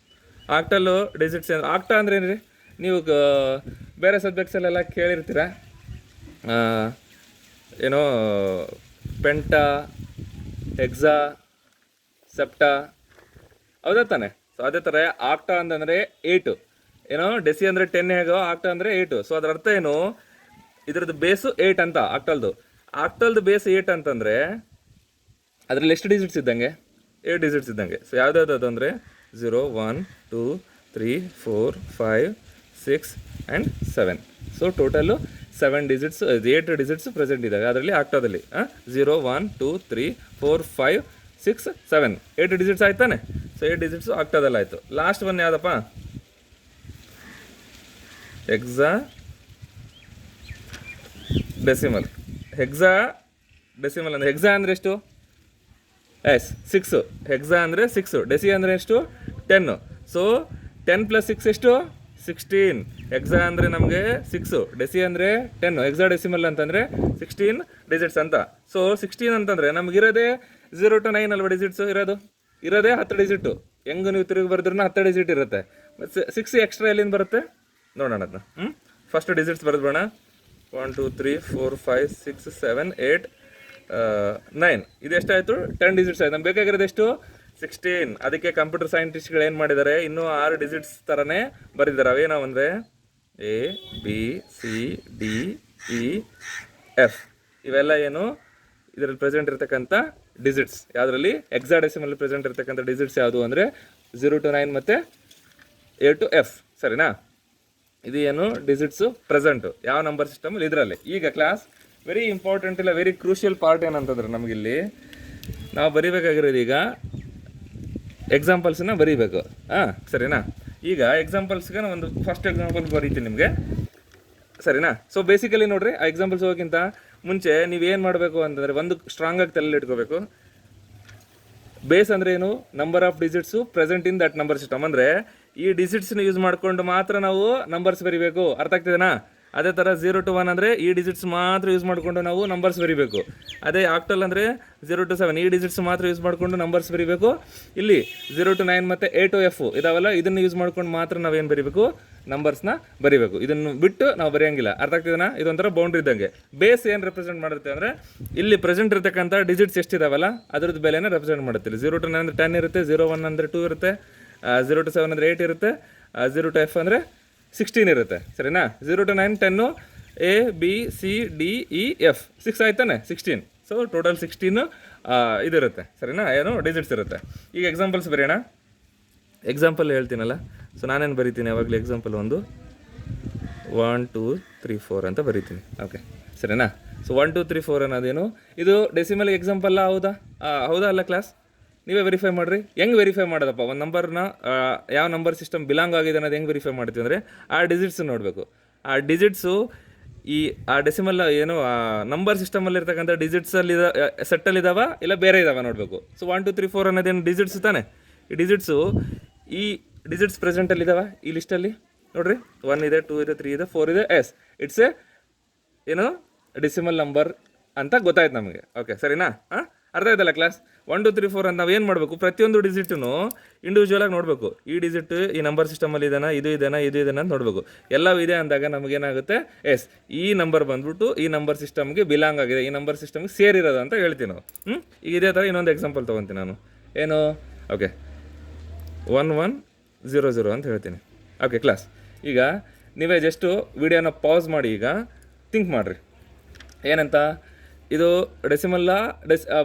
ಆಕ್ಟಲ್ಲು ಡಿಜಿಟ್ಸ್ ಏನು? ಆಕ್ಟಾ ಅಂದರೆ ಏನು ರೀ? ನೀವು ಬೇರೆ ಸಬ್ಜೆಕ್ಟ್ಸಲ್ಲೆಲ್ಲ ಕೇಳಿರ್ತೀರ, ಏನೋ ಪೆಂಟಾ, ಹೆಕ್ಸಾ, ಸೆಪ್ಟಾ, ಹೌದಾ ತಾನೆ? ಸೊ ಅದೇ ಥರ ಆಕ್ಟಾ ಅಂತಂದರೆ 8. ಏನೋ ಡೆಸಿ ಅಂದರೆ 10 ಹೇಗೋ, ಆಕ್ಟಾ ಅಂದರೆ 8. ಸೊ ಅದರ ಅರ್ಥ ಏನು? ಇದ್ರದ್ದು ಬೇಸು 8 ಅಂತ. ಆಕ್ಟಲ್ದು ಬೇಸ್ 8 ಅಂತಂದರೆ ಅದರಲ್ಲಿ ಎಷ್ಟು ಡಿಜಿಟ್ಸ್ ಇದ್ದಂಗೆ? 8 ಡಿಜಿಟ್ಸ್ ಇದ್ದಂಗೆ. ಸೊ ಯಾವುದಾದ್ರು ಅಂದರೆ 0, 1, 2, 3, 4, 5, 6 and 7. So total 7 digits, 8 digits present ಇದ್ದಾವೆ ಅದರಲ್ಲಿ ಆಕ್ಟಾದಲ್ಲಿ. 0, 1, 2, 3, 4, 5, 6, 7, 8 ಡಿಜಿಟ್ಸ್ ಆಯ್ತಾನೆ. ಸೊ 8 ಡಿಜಿಟ್ಸು ಆಕ್ಟಾದಲ್ಲಿ ಆಯಿತು. ಲಾಸ್ಟ್ ಒನ್ ಯಾವುದಪ್ಪ? Hexa decimal. ಹೆಕ್ಸಾ ಡೆಸಿಮಲ್ ಅಂದರೆ ಹೆಕ್ಸಾ ಅಂದರೆ ಎಷ್ಟು? ಎಸ್, 6. ಹೆಕ್ಸಾ ಅಂದರೆ 6. ಡೆಸಿ ಅಂದರೆ ಎಷ್ಟು? 10. ಸೊ 10 + 6 ಎಷ್ಟು? 16. ಹೆಕ್ಸಾ ಅಂದರೆ ನಮಗೆ 6, ಡೆಸಿ ಅಂದರೆ 10. ಹೆಕ್ಸಾ ಡೆಸಿಮಲ್ ಅಂತಂದರೆ 16 ಡಿಜಿಟ್ಸ್ ಅಂತ. ಸೊ 16 ಅಂತಂದರೆ ನಮಗಿರೋದೇ 0 to 9 ಅಲ್ವಾ ಡಿಜಿಟ್ಸು ಇರೋದೇ 10 ಡಿಜಿಟು. ಹೆಂಗೆ ನೀವು ತಿರುಗಿ ಬರೆದ್ರೂ 10 ಡಿಜಿಟ್ ಇರುತ್ತೆ. 6 ಎಕ್ಸ್ಟ್ರಾ ಎಲ್ಲಿಂದ ಬರುತ್ತೆ ನೋಡೋಣ ಅದನ್ನ. ಫಸ್ಟ್ ಡಿಜಿಟ್ಸ್ ಬರೆದ್ಬೋಣ. 1, 2, 3, 4, 5, 6, 7, 8, 9. ಇದೆಷ್ಟಾಯಿತು? 10 ಡಿಜಿಟ್ಸ್ ಆಯಿತು. ನಮ್ಗೆ ಬೇಕಾಗಿರೋದು ಎಷ್ಟು? 16. ಅದಕ್ಕೆ ಕಂಪ್ಯೂಟರ್ ಸೈಂಟಿಸ್ಟ್ಗಳು ಏನು ಮಾಡಿದ್ದಾರೆ, ಇನ್ನೂ 6 ಡಿಜಿಟ್ಸ್ ಥರನೇ ಬರೆದಿದ್ದಾರೆ. ಅವೇನಾವು ಅಂದರೆ A, B, C, D, E F ಇವೆಲ್ಲ ಏನು ಇದರಲ್ಲಿ ಪ್ರೆಸೆಂಟ್ ಇರತಕ್ಕಂಥ ಡಿಜಿಟ್ಸ್. ಯಾವುದರಲ್ಲಿ ಹೆಕ್ಸಾಡೆಸಿಮಲ್ ಪ್ರೆಸೆಂಟ್ ಇರತಕ್ಕಂಥ ಡಿಜಿಟ್ಸ್ ಯಾವುದು ಅಂದರೆ 0 to 9 ಮತ್ತು A to F, ಸರಿನಾ? ಇದು ಏನು ಡಿಜಿಟ್ಸು ಪ್ರೆಸೆಂಟು ಯಾವ ನಂಬರ್ ಸಿಸ್ಟಮಲ್ಲಿ ಇದರಲ್ಲಿ. ಈಗ ಕ್ಲಾಸ್ ವೆರಿ ಇಂಪಾರ್ಟೆಂಟ್ ಇಲ್ಲ, ವೆರಿ ಕ್ರೂಷಿಯಲ್ ಪಾರ್ಟ್ ಏನಂತಂದ್ರೆ ನಮಗಿಲ್ಲಿ ನಾವು ಬರೀಬೇಕಾಗಿರೋದು ಈಗ ಎಕ್ಸಾಂಪಲ್ಸನ್ನ ಬರೀಬೇಕು. ಸರಿನಾ? ಈಗ ಎಕ್ಸಾಂಪಲ್ಸ್ಗೆ ನಾನು ಒಂದು ಫಸ್ಟ್ ಎಕ್ಸಾಂಪಲ್ ಬರೀತೀನಿ ನಿಮಗೆ, ಸರಿನಾ? ಸೊ ಬೇಸಿಕಲಿ ನೋಡ್ರಿ, ಆ ಎಕ್ಸಾಂಪಲ್ಸ್ ಹೋಗೋಕ್ಕಿಂತ ಮುಂಚೆ ನೀವೇನು ಮಾಡಬೇಕು ಅಂತಂದರೆ ಒಂದು ಸ್ಟ್ರಾಂಗಾಗಿ ತಲೆಯಲ್ಲಿ ಇಟ್ಕೋಬೇಕು. ಬೇಸ್ ಅಂದರೆ ಏನು? Number of digits present in that number system. ಅಂದರೆ ಈ ಡಿಜಿಟ್ಸ್ನ ಯೂಸ್ ಮಾಡಿಕೊಂಡು ಮಾತ್ರ ನಾವು ನಂಬರ್ಸ್ ಬರೀಬೇಕು. ಅರ್ಥ ಆಗ್ತಿದೆನಾ? ಅದೇ ಥರ 0 to 1 ಅಂದರೆ ಈ ಡಿಜಿಟ್ಸ್ ಮಾತ್ರ ಯೂಸ್ ಮಾಡಿಕೊಂಡು ನಾವು ನಂಬರ್ಸ್ ಬರೀಬೇಕು. ಅದೇ ಆಕ್ಟಲ್ ಅಂದರೆ 0 to 7 ಈ ಡಿಜಿಟ್ಸ್ ಮಾತ್ರ ಯೂಸ್ ಮಾಡಿಕೊಂಡು ನಂಬರ್ಸ್ ಬರೀಬೇಕು. ಇಲ್ಲಿ 0 to 9 ಮತ್ತು A to F ಇದಾವಲ್ಲ, ಇದನ್ನು ಯೂಸ್ ಮಾಡ್ಕೊಂಡು ಮಾತ್ರ ನಾವೇನು ಬರೀಬೇಕು? ನಂಬರ್ಸ್ನ ಬರೀಬೇಕು. ಇದನ್ನು ಬಿಟ್ಟು ನಾವು ಬರೆಯೋಂಗಿಲ್ಲ. ಅರ್ಥ ಆಗ್ತಿದೆನಾ? ಇದೊಂಥರ ಬೌಂಡ್ರಿ ಇದ್ದಂಗೆ. ಬೇಸ್ ಏನು ರೆಪ್ರೆಸೆಂಟ್ ಮಾಡುತ್ತೆ ಅಂದರೆ ಇಲ್ಲಿ ಪ್ರೆಸೆಂಟ್ ಇರತಕ್ಕಂಥ ಡಿಜಿಟ್ಸ್ ಎಷ್ಟಿದಾವಲ್ಲ ಅದ್ರದ್ದು ಬೆಲೆನ ರೆಪ್ರೆಸೆಂಟ್ ಮಾಡುತ್ತೆ. 0 to 9 ಅಂದರೆ 10 ಇರುತ್ತೆ, 0 1 ಅಂದರೆ 2 ಇರುತ್ತೆ, 0 to 7 ಅಂದರೆ 8 ಇರುತ್ತೆ, 0 to F ಅಂದರೆ 16 ಇರುತ್ತೆ, ಸರಿನಾ? 0 to 9 10 A B C D E F 6 ಆಯ್ತಾನೆ, 16. So total 16 ಇದಿರುತ್ತೆ, ಸರಿನಾ? ಏನು ಡಿಜಿಟ್ಸ್ ಇರುತ್ತೆ. ಈಗ ಎಕ್ಸಾಂಪಲ್ಸ್ ಬರೆಯೋಣ. ಎಕ್ಸಾಂಪಲ್ ಹೇಳ್ತೀನಲ್ಲ, ಸೊ ನಾನೇನು ಬರಿತೀನಿ ಯಾವಾಗಲೂ ಎಕ್ಸಾಂಪಲ್ 1 2 3 4 ಅಂತ ಬರಿತೀನಿ. ಓಕೆ, ಸರಿನಾ? ಸೊ 1 2 3 4 ಅನ್ನೋದೇನು? ಇದು ಡೆಸಿಮಲ್ ಎಕ್ಸಾಂಪಲ್ಲ, ಹೌದಾ? ಹೌದಾ ಅಲ್ಲ ಕ್ಲಾಸ್? ನೀವೇ ವೆರಿಫೈ ಮಾಡಿರಿ. ಹೆಂಗೆ ವೆರಿಫೈ ಮಾಡೋದಪ್ಪ? ಒಂದು ನಂಬರ್ನ ಯಾವ ನಂಬರ್ ಸಿಸ್ಟಮ್ ಬಿಲಾಂಗ್ ಆಗಿದೆ ಅನ್ನೋದು ಹೆಂಗೆ ವೆರಿಫೈ ಮಾಡ್ತೀವಿ ಅಂದರೆ ಆ ಡಿಜಿಟ್ಸ್ ನೋಡಬೇಕು. ಆ ಡಿಜಿಟ್ಸು ಆ ಡೆಸಿಮಲ್ ಏನು ನಂಬರ್ ಸಿಸ್ಟಮಲ್ಲಿ ಇರ್ತಕ್ಕಂಥ ಡಿಜಿಟ್ಸಲ್ಲಿ ಸೆಟ್ಟಲ್ಲಿ ಇದಾವ ಇಲ್ಲ ಬೇರೆ ಇದಾವ ನೋಡಬೇಕು. ಸೊ 1 2 3 4 ಅನ್ನೋದೇನು ಡಿಜಿಟ್ಸ್ ತಾನೆ. ಈ ಡಿಜಿಟ್ಸು ಈ ಡಿಜಿಟ್ಸ್ ಪ್ರೆಸೆಂಟಲ್ಲಿ ಇದಾವ ಈ ಲಿಸ್ಟಲ್ಲಿ ನೋಡ್ರಿ. 1 ಇದೆ, 2 ಇದೆ, 3 ಇದೆ, 4 ಇದೆ. ಎಸ್, ಇಟ್ಸ್ ಏನು ಡೆಸಿಮಲ್ ನಂಬರ್ ಅಂತ ಗೊತ್ತಾಯ್ತು ನಮಗೆ. ಓಕೆ, ಸರಿನಾ? ಅರ್ಥ ಆಯ್ತಲ್ಲ ಕ್ಲಾಸ್? 1 2 3 4 ಅಂತ ನಾವು ಏನು ಮಾಡಬೇಕು? ಪ್ರತಿಯೊಂದು ಡಿಜಿಟನ್ನು ಇಂಡಿವಿಜುವಲಾಗಿ ನೋಡಬೇಕು. ಈ ಡಿಜಿಟ್ ಈ ನಂಬರ್ ಸಿಸ್ಟಮಲ್ಲಿ ಇದೇನಾ, ಇದು ಇದೇನಾ ಅಂತ ನೋಡಬೇಕು. ಎಲ್ಲವೂ ಇದೆ ಅಂದಾಗ ನಮಗೇನಾಗುತ್ತೆ? ಎಸ್, ಈ ನಂಬರ್ ಬಂದ್ಬಿಟ್ಟು ಈ ನಂಬರ್ ಸಿಸ್ಟಮ್ಗೆ ಬಿಲಾಂಗ್ ಆಗಿದೆ, ಈ ನಂಬರ್ ಸಿಸ್ಟಮ್ಗೆ ಸೇರಿರೋದು ಅಂತ ಹೇಳ್ತೀವಿ ನಾವು. ಈಗ ಇದೇ ಥರ ಇನ್ನೊಂದು ಎಕ್ಸಾಂಪಲ್ ತೊಗೊತೀನಿ ನಾನು. ಏನು? ಓಕೆ, 1 1 0 0 ಅಂತ ಹೇಳ್ತೀನಿ. ಓಕೆ ಕ್ಲಾಸ್, ಈಗ ನೀವೇ ಜಸ್ಟು ವಿಡಿಯೋನ ಪಾಸ್ ಮಾಡಿ ಈಗ ಥಿಂಕ್ ಮಾಡಿರಿ. ಏನಂತ? ಇದು ಡೆಸಿಮಲ್ಲ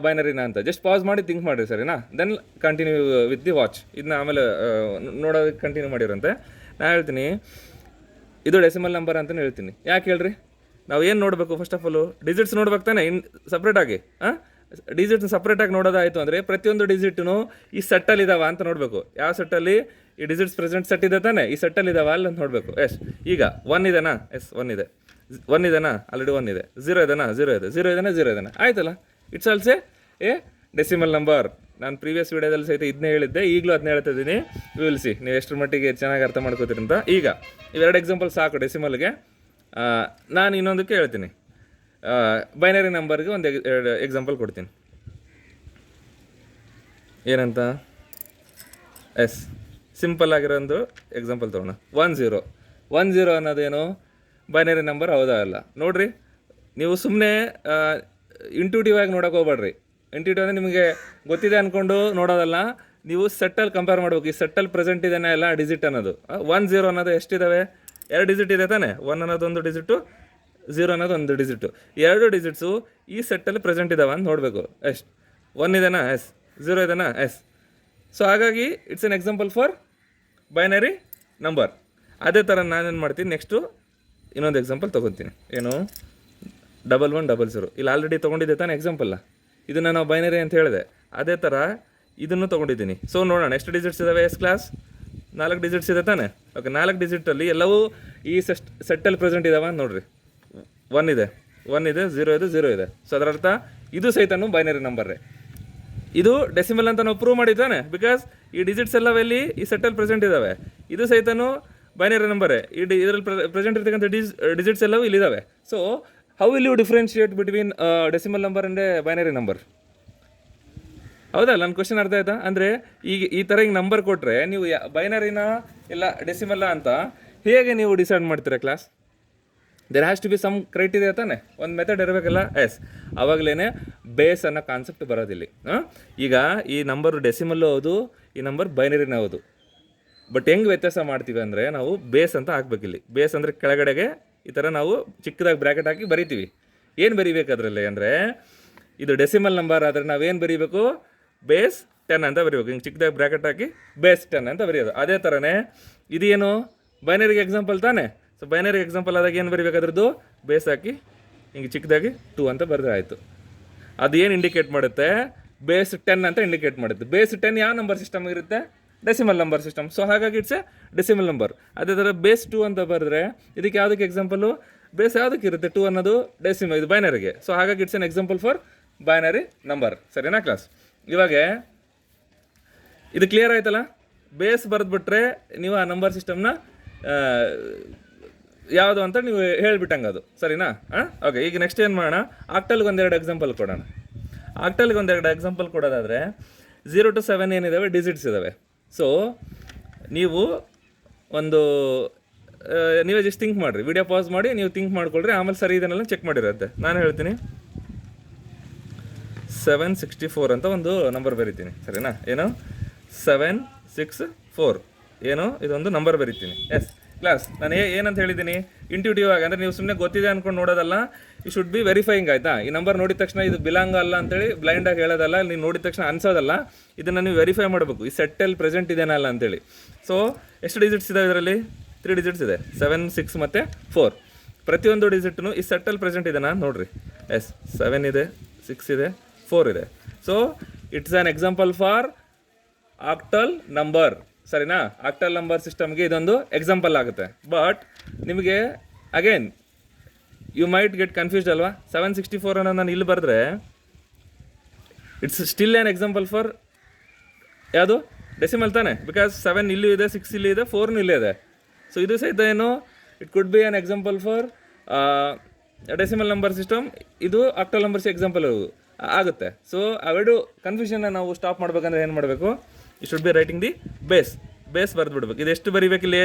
ಬೈನರಿನ ಅಂತ ಜಸ್ಟ್ ಪಾಸ್ ಮಾಡಿ ಥಿಂಕ್ ಮಾಡಿರಿ, ಸರಿನಾ? Then continue with the watch. ಇದನ್ನ ಆಮೇಲೆ ನೋಡೋದಕ್ಕೆ ಕಂಟಿನ್ಯೂ ಮಾಡಿರಂತೆ. ನಾನು ಹೇಳ್ತೀನಿ ಇದು ಡೆಸಿಮಲ್ ನಂಬರ್ ಅಂತಲೇ ಹೇಳ್ತೀನಿ. ಯಾಕೆ ಹೇಳ್ರಿ? ನಾವು ಏನು ನೋಡಬೇಕು? ಫಸ್ಟ್ ಆಫ್ ಆಲು ಡಿಜಿಟ್ಸ್ ನೋಡ್ಬೇಕು ತಾನೆ, ಸಪ್ರೇಟಾಗಿ. ಡಿಜಿಟ್ನ ಸಪ್ರೇಟಾಗಿ ನೋಡೋದಾಯಿತು ಅಂದರೆ ಪ್ರತಿಯೊಂದು ಡಿಜಿಟ್ನು ಈ ಸೆಟ್ಟಲ್ಲಿ ಇದಾವ ಅಂತ ನೋಡಬೇಕು. ಯಾವ ಸೆಟ್ಟಲ್ಲಿ? ಈ ಡಿಜಿಟ್ಸ್ ಪ್ರೆಸೆಂಟ್ ಸೆಟ್ ಇದೆ ತಾನೆ, ಈ ಸೆಟ್ಟಲ್ಲಿ ಇದಾವ ಅಲ್ಲಿ ಅಂತ ನೋಡಬೇಕು. ಎಸ್, ಈಗ 1 ಇದೆನಾ? ಎಸ್, 1 ಇದೆ. 1 ಇದೆನಾ? ಆಲ್ರೆಡಿ 1 ಇದೆ. 0 ಇದೆನಾ? 0 ಇದೆ. 0 ಇದೆನಾ? 0 ಇದೆನಾ? ಆಯ್ತಲ್ಲ, ಇಟ್ಸ್ ಆಲ್ಸೆ ಎ ಡೆಸಿಮಲ್ ನಂಬರ್. ನಾನು ಪ್ರೀವಿಯಸ್ ವೀಡಿಯೋದಲ್ಲಿ ಸಹಿತ ಇದನ್ನೇ ಹೇಳಿದ್ದೆ, ಈಗಲೂ ಅದನ್ನ ಹೇಳ್ತಾ ಇದ್ದೀನಿ. ವಿಲ್ ಸಿ ನೀವು ಎಷ್ಟರ ಮಟ್ಟಿಗೆ ಚೆನ್ನಾಗಿ ಅರ್ಥ ಮಾಡ್ಕೋತೀರಿ ಅಂತ. ಈಗ ಇವೆರಡು ಎಕ್ಸಾಂಪಲ್ ಸಾಕು ಡೆಸಿಮಲ್ಗೆ. ನಾನು ಇನ್ನೊಂದಕ್ಕೆ ಹೇಳ್ತೀನಿ, ಬೈನರಿ ನಂಬರ್ಗೆ ಒಂದು ಎಕ್ಸಾಂಪಲ್ ಕೊಡ್ತೀನಿ. ಏನಂತ? ಎಸ್, ಸಿಂಪಲ್ ಆಗಿರೋ ಒಂದು ಎಕ್ಸಾಂಪಲ್ ತೊಗೊಳ್ಳೋಣ. 1 0 1 0 ಅನ್ನೋದೇನು? ಬೈನರಿ ನಂಬರ್, ಹೌದಾ ಅಲ್ಲ? ನೋಡಿರಿ, ನೀವು ಸುಮ್ಮನೆ ಇಂಟ್ಯೂಟಿವ್ ಆಗಿ ನೋಡೋಕೆ ಹೋಗ್ಬೇಡ್ರಿ. ಇಂಟ್ಯೂಟಿವ್ ಅಂದರೆ ನಿಮಗೆ ಗೊತ್ತಿದೆ ಅಂದ್ಕೊಂಡು ನೋಡೋದಲ್ಲ, ನೀವು ಸೆಟ್ಟಲ್ಲಿ ಕಂಪೇರ್ ಮಾಡ್ಬೇಕು. ಈ ಸೆಟ್ಟಲ್ಲಿ ಪ್ರೆಸೆಂಟ್ ಇದೇನೆ ಎಲ್ಲ ಡಿಜಿಟ್ ಅನ್ನೋದು. 1 0 ಅನ್ನೋದು ಎಷ್ಟಿದ್ದಾವೆ? 2 ಡಿಜಿಟ್ ಇದೆ ತಾನೆ. 1 ಅನ್ನೋದು ಒಂದು ಡಿಜಿಟು, 0 ಅನ್ನೋದು ಒಂದು ಡಿಜಿಟು. 2 ಡಿಜಿಟ್ಸು ಈ ಸೆಟ್ಟಲ್ಲಿ ಪ್ರೆಸೆಂಟ್ ಇದ್ದಾವೆ ಅಂತ ನೋಡಬೇಕು. ಎಷ್ಟು? 1 ಇದೆನಾ? ಎಸ್. 0 ಇದೆನಾ? ಎಸ್. ಸೊ ಹಾಗಾಗಿ it's an example for binary number. ಅದೇ ಥರ ನಾನೇನು ಮಾಡ್ತೀನಿ, ನೆಕ್ಸ್ಟು ಇನ್ನೊಂದು ಎಕ್ಸಾಂಪಲ್ ತೊಗೊತೀನಿ. ಏನು? 1 1 0 0. ಇಲ್ಲಿ ಆಲ್ರೆಡಿ ತೊಗೊಂಡಿದ್ದೆ ತಾನೆ ಎಕ್ಸಾಂಪಲ್ಲ, ಇದನ್ನು ನಾವು ಬೈನರಿ ಅಂತ ಹೇಳಿದೆ. ಅದೇ ಥರ ಇದನ್ನು ತೊಗೊಂಡಿದ್ದೀನಿ. ಸೊ ನೋಡೋಣ ಎಷ್ಟು ಡಿಜಿಟ್ಸ್ ಇದ್ದಾವೆ. S class? 4 ಡಿಜಿಟ್ಸ್ ಇದೆ ತಾನೆ. ಓಕೆ, 4 ಡಿಜಿಟಲ್ಲಿ ಎಲ್ಲವೂ ಈ ಸೆಟ್ಟಲ್ಲಿ ಪ್ರೆಸೆಂಟ್ ಇದ್ದಾವೆ ಅಂತ ನೋಡಿರಿ. 1 ಇದೆ, 1 ಇದೆ, 0 ಇದೆ, 0 ಇದೆ. ಸೊ ಅದರ ಅರ್ಥ ಇದು ಸಹಿತನೂ ಬೈನರಿ ನಂಬರ್ರೇ. ಇದು ಡೆಸಿಮಲ್ ಅಂತ ನಾವು ಪ್ರೂವ್ ಮಾಡಿದ್ದಾನೆ, ಬಿಕಾಸ್ ಈ ಡಿಜಿಟ್ಸ್ ಎಲ್ಲವೆಲ್ಲಿ ಈ ಸೆಟ್ಟಲ್ಲಿ ಪ್ರೆಸೆಂಟ್ ಇದ್ದಾವೆ. ಇದು ಸಹಿತನೂ ಬೈನರಿ ನಂಬರೇ. ಇದರಲ್ಲಿ ಪ್ರೆಸೆಂಟ್ ಇರ್ತಕ್ಕಂಥ ಡಿಜಿಟ್ಸ್ ಎಲ್ಲವೂ ಇಲ್ಲಿದ್ದಾವೆ. So how will you differentiate between decimal number and binary number? ಹೌದಾ? ನನ್ನ ಕ್ವಶನ್ ಅರ್ಥ ಆಯ್ತಾ? ಅಂದರೆ ಈಗ ಈ ಥರ ಹಿಂಗೆ ನಂಬರ್ ಕೊಟ್ಟರೆ ನೀವು ಬೈನರಿನ ಇಲ್ಲ ಡೆಸಿಮಲ್ಲ ಅಂತ ಹೇಗೆ ನೀವು ಡಿಸೈಡ್ ಮಾಡ್ತೀರಾ class? There has to be some criteria ತಾನೆ, ಒಂದು ಮೆಥಡ್ ಇರಬೇಕಲ್ಲ. ಎಸ್, ಆವಾಗಲೇ ಬೇಸ್ ಅನ್ನೋ ಕಾನ್ಸೆಪ್ಟ್ ಬರೋದಿಲ್ಲ. ಈಗ ಈ ನಂಬರು ಡೆಸಿಮಲ್ಲು ಹೌದು, ಈ ನಂಬರ್ ಬೈನರಿನ ಹೌದು. ಬಟ್ ಹೆಂಗೆ ವ್ಯತ್ಯಾಸ ಮಾಡ್ತೀವಿ ಅಂದರೆ ನಾವು ಬೇಸ್ ಅಂತ ಹಾಕ್ಬೇಕಿಲ್ಲಿ. ಬೇಸ್ ಅಂದರೆ ಕೆಳಗಡೆಗೆ ಈ ಥರ ನಾವು ಚಿಕ್ಕದಾಗಿ ಬ್ರ್ಯಾಕೆಟ್ ಹಾಕಿ ಬರಿತೀವಿ. ಏನು ಬರಿಬೇಕು ಅದರಲ್ಲಿ ಅಂದರೆ, ಇದು ಡೆಸಿಮಲ್ ನಂಬರ್ ಆದರೆ ನಾವೇನು ಬರೀಬೇಕು, ಬೇಸ್ 10 ಅಂತ ಬರೀಬೇಕು. ಹಿಂಗೆ ಚಿಕ್ಕದಾಗಿ ಬ್ರ್ಯಾಕೆಟ್ ಹಾಕಿ ಬೇಸ್ 10 ಅಂತ ಬರೆಯೋದು. ಅದೇ ಥರನೇ ಇದೇನು ಬೈನರಿಗೆ ಎಕ್ಸಾಂಪಲ್ ತಾನೆ. ಸೊ ಬೈನರಿ ಎಕ್ಸಾಂಪಲ್ ಆದಾಗ ಏನು ಬರೀಬೇಕು, ಅದ್ರದ್ದು ಬೇಸ್ ಹಾಕಿ ಹಿಂಗೆ ಚಿಕ್ಕದಾಗಿ 2 ಅಂತ ಬರೆದ್ರೆ ಆಯಿತು. ಅದು ಏನು ಇಂಡಿಕೇಟ್ ಮಾಡುತ್ತೆ, ಬೇಸ್ 10 ಅಂತ ಇಂಡಿಕೇಟ್ ಮಾಡುತ್ತೆ. ಬೇಸ್ 10 ಯಾವ ನಂಬರ್ ಸಿಸ್ಟಮ್ ಇರುತ್ತೆ, ಡೆಸಿಮಲ್ ನಂಬರ್ ಸಿಸ್ಟಮ್. ಸೊ ಹಾಗಾಗಿ ಇಟ್ಸ್ ಎ ಡೆಸಿಮಲ್ ನಂಬರ್. ಅದೇ ಥರ ಬೇಸ್ 2 ಅಂತ ಬರೆದ್ರೆ ಇದಕ್ಕೆ ಯಾವುದಕ್ಕೆ ಎಕ್ಸಾಂಪಲು, ಬೇಸ್ ಯಾವುದಕ್ಕೆ ಇರುತ್ತೆ, 2 ಅನ್ನೋದು ಡೆಸಿಮಲ್, ಇದು ಬೈನರಿಗೆ. ಸೊ ಹಾಗಾಗಿ it's an example for binary number. ಸರಿನಾ ಕ್ಲಾಸ್? ಇವಾಗ ಇದು ಕ್ಲಿಯರ್ ಆಯ್ತಲ್ಲ. ಬೇಸ್ ಬರೆದ್ಬಿಟ್ರೆ ನೀವು ಆ ನಂಬರ್ ಸಿಸ್ಟಮ್ನ ಯಾವುದು ಅಂತ ನೀವು ಹೇಳ್ಬಿಟ್ಟಂಗೆ ಅದು. ಸರಿನಾ? ಓಕೆ, ಈಗ ನೆಕ್ಸ್ಟ್ ಏನು ಮಾಡೋಣ, ಆಕ್ಟಲ್ಗೆ ಒಂದೆರಡು ಎಕ್ಸಾಂಪಲ್ ಕೊಡೋಣ. ಆಕ್ಟಲ್ಗೆ ಒಂದೆರಡು ಎಕ್ಸಾಂಪಲ್ ಕೊಡೋದಾದರೆ 0 to 7 ಏನಿದ್ದಾವೆ ಡಿಜಿಟ್ಸ್ ಇದ್ದಾವೆ. ಸೊ ನೀವು ಒಂದು ನೀವೇ ಜಸ್ಟ್ ಥಿಂಕ್ ಮಾಡಿರಿ, ವಿಡಿಯೋ ಪಾಸ್ ಮಾಡಿ ನೀವು ಥಿಂಕ್ ಮಾಡ್ಕೊಳ್ರಿ, ಆಮೇಲೆ ಸರಿ ಇದನ್ನೆಲ್ಲ ಚೆಕ್ ಮಾಡಿರುತ್ತೆ. ನಾನು ಹೇಳ್ತೀನಿ 764 ಅಂತ ಒಂದು ನಂಬರ್ ಬರಿತೀನಿ. ಸರಿನಾ? ಏನು 764 ಏನು ಇದೊಂದು ನಂಬರ್ ಬರಿತೀನಿ. ಎಸ್ ಕ್ಲಾಸ್, ನಾನು ಏನಂತ ಹೇಳಿದ್ದೀನಿ, ಇಂಟ್ಯೂಟಿವ್ ಆಗಿ ಅಂದರೆ ನೀವು ಸುಮ್ಮನೆ ಗೊತ್ತಿದೆ ಅಂದ್ಕೊಂಡು ನೋಡೋದಲ್ಲ, ಯು ಶುಡ್ ಬಿ ವೆರಿಫೈಯಿಂಗ್. ಆಯಿತಾ? ಈ ನಂಬರ್ ನೋಡಿದ ತಕ್ಷಣ ಇದು ಬಿಲಾಂಗ್ ಅಲ್ಲ ಅಂತೇಳಿ ಬ್ಲೈಂಡಾಗಿ ಹೇಳೋದಲ್ಲ, ನೀವು ನೋಡಿದ ತಕ್ಷಣ ಅನ್ಸೋದಲ್ಲ, ಇದನ್ನು ನೀವು ವೆರಿಫೈ ಮಾಡಬೇಕು, ಈ ಸೆಟ್ಟಲ್ಲಿ ಪ್ರೆಸೆಂಟ್ ಇದೆನಾ ಅಲ್ಲ ಅಂತೇಳಿ. ಸೊ ಎಷ್ಟು ಡಿಜಿಟ್ಸ್ ಇದೆ ಇದರಲ್ಲಿ? 3 ಡಿಜಿಟ್ಸ್ ಇದೆ, 7, 6 ಮತ್ತು 4. ಪ್ರತಿಯೊಂದು ಡಿಜಿಟ್ನು ಈ ಸೆಟ್ಟಲ್ಲಿ ಪ್ರೆಸೆಂಟ್ ಇದೆನಾ ನೋಡಿರಿ. ಎಸ್ 7 ಇದೆ, 6 ಇದೆ, 4 ಇದೆ. So it's an example for octal number. ಸರಿನಾ? ಆಕ್ಟಲ್ ನಂಬರ್ ಸಿಸ್ಟಮ್ಗೆ ಇದೊಂದು ಎಕ್ಸಾಂಪಲ್ ಆಗುತ್ತೆ. ಬಟ್ ನಿಮಗೆ again you might get confused ಅಲ್ವಾ? 764 ಅನ್ನೋ ನಾನು ಇಲ್ಲಿ ಬರೆದ್ರೆ it's still an example for ಯಾವುದು, ಡೆಸಿಮಲ್ ತಾನೆ. ಬಿಕಾಸ್ 7 ಇಲ್ಲೂ ಇದೆ, 6 ಇಲ್ಲಿ ಇದೆ, 4 ಇಲ್ಲೇ ಇದೆ. ಸೊ ಇದು ಸಹಿತ ಏನು, it could be an example for decimal number system. ಇದು ಆಕ್ಟಲ್ ನಂಬರ್ಸ್ ಎಕ್ಸಾಂಪಲ್ ಆಗುತ್ತೆ. ಸೊ ಅವೆರಡು ಕನ್ಫ್ಯೂಷನ್ನ ನಾವು ಸ್ಟಾಪ್ ಮಾಡಬೇಕಂದ್ರೆ ಏನು ಮಾಡಬೇಕು, you should be writing the base ಬರೆದು ಬಿಡ್ಬೇಕು. ಇದು ಎಷ್ಟು ಬರೀಬೇಕು ಇಲ್ಲಿ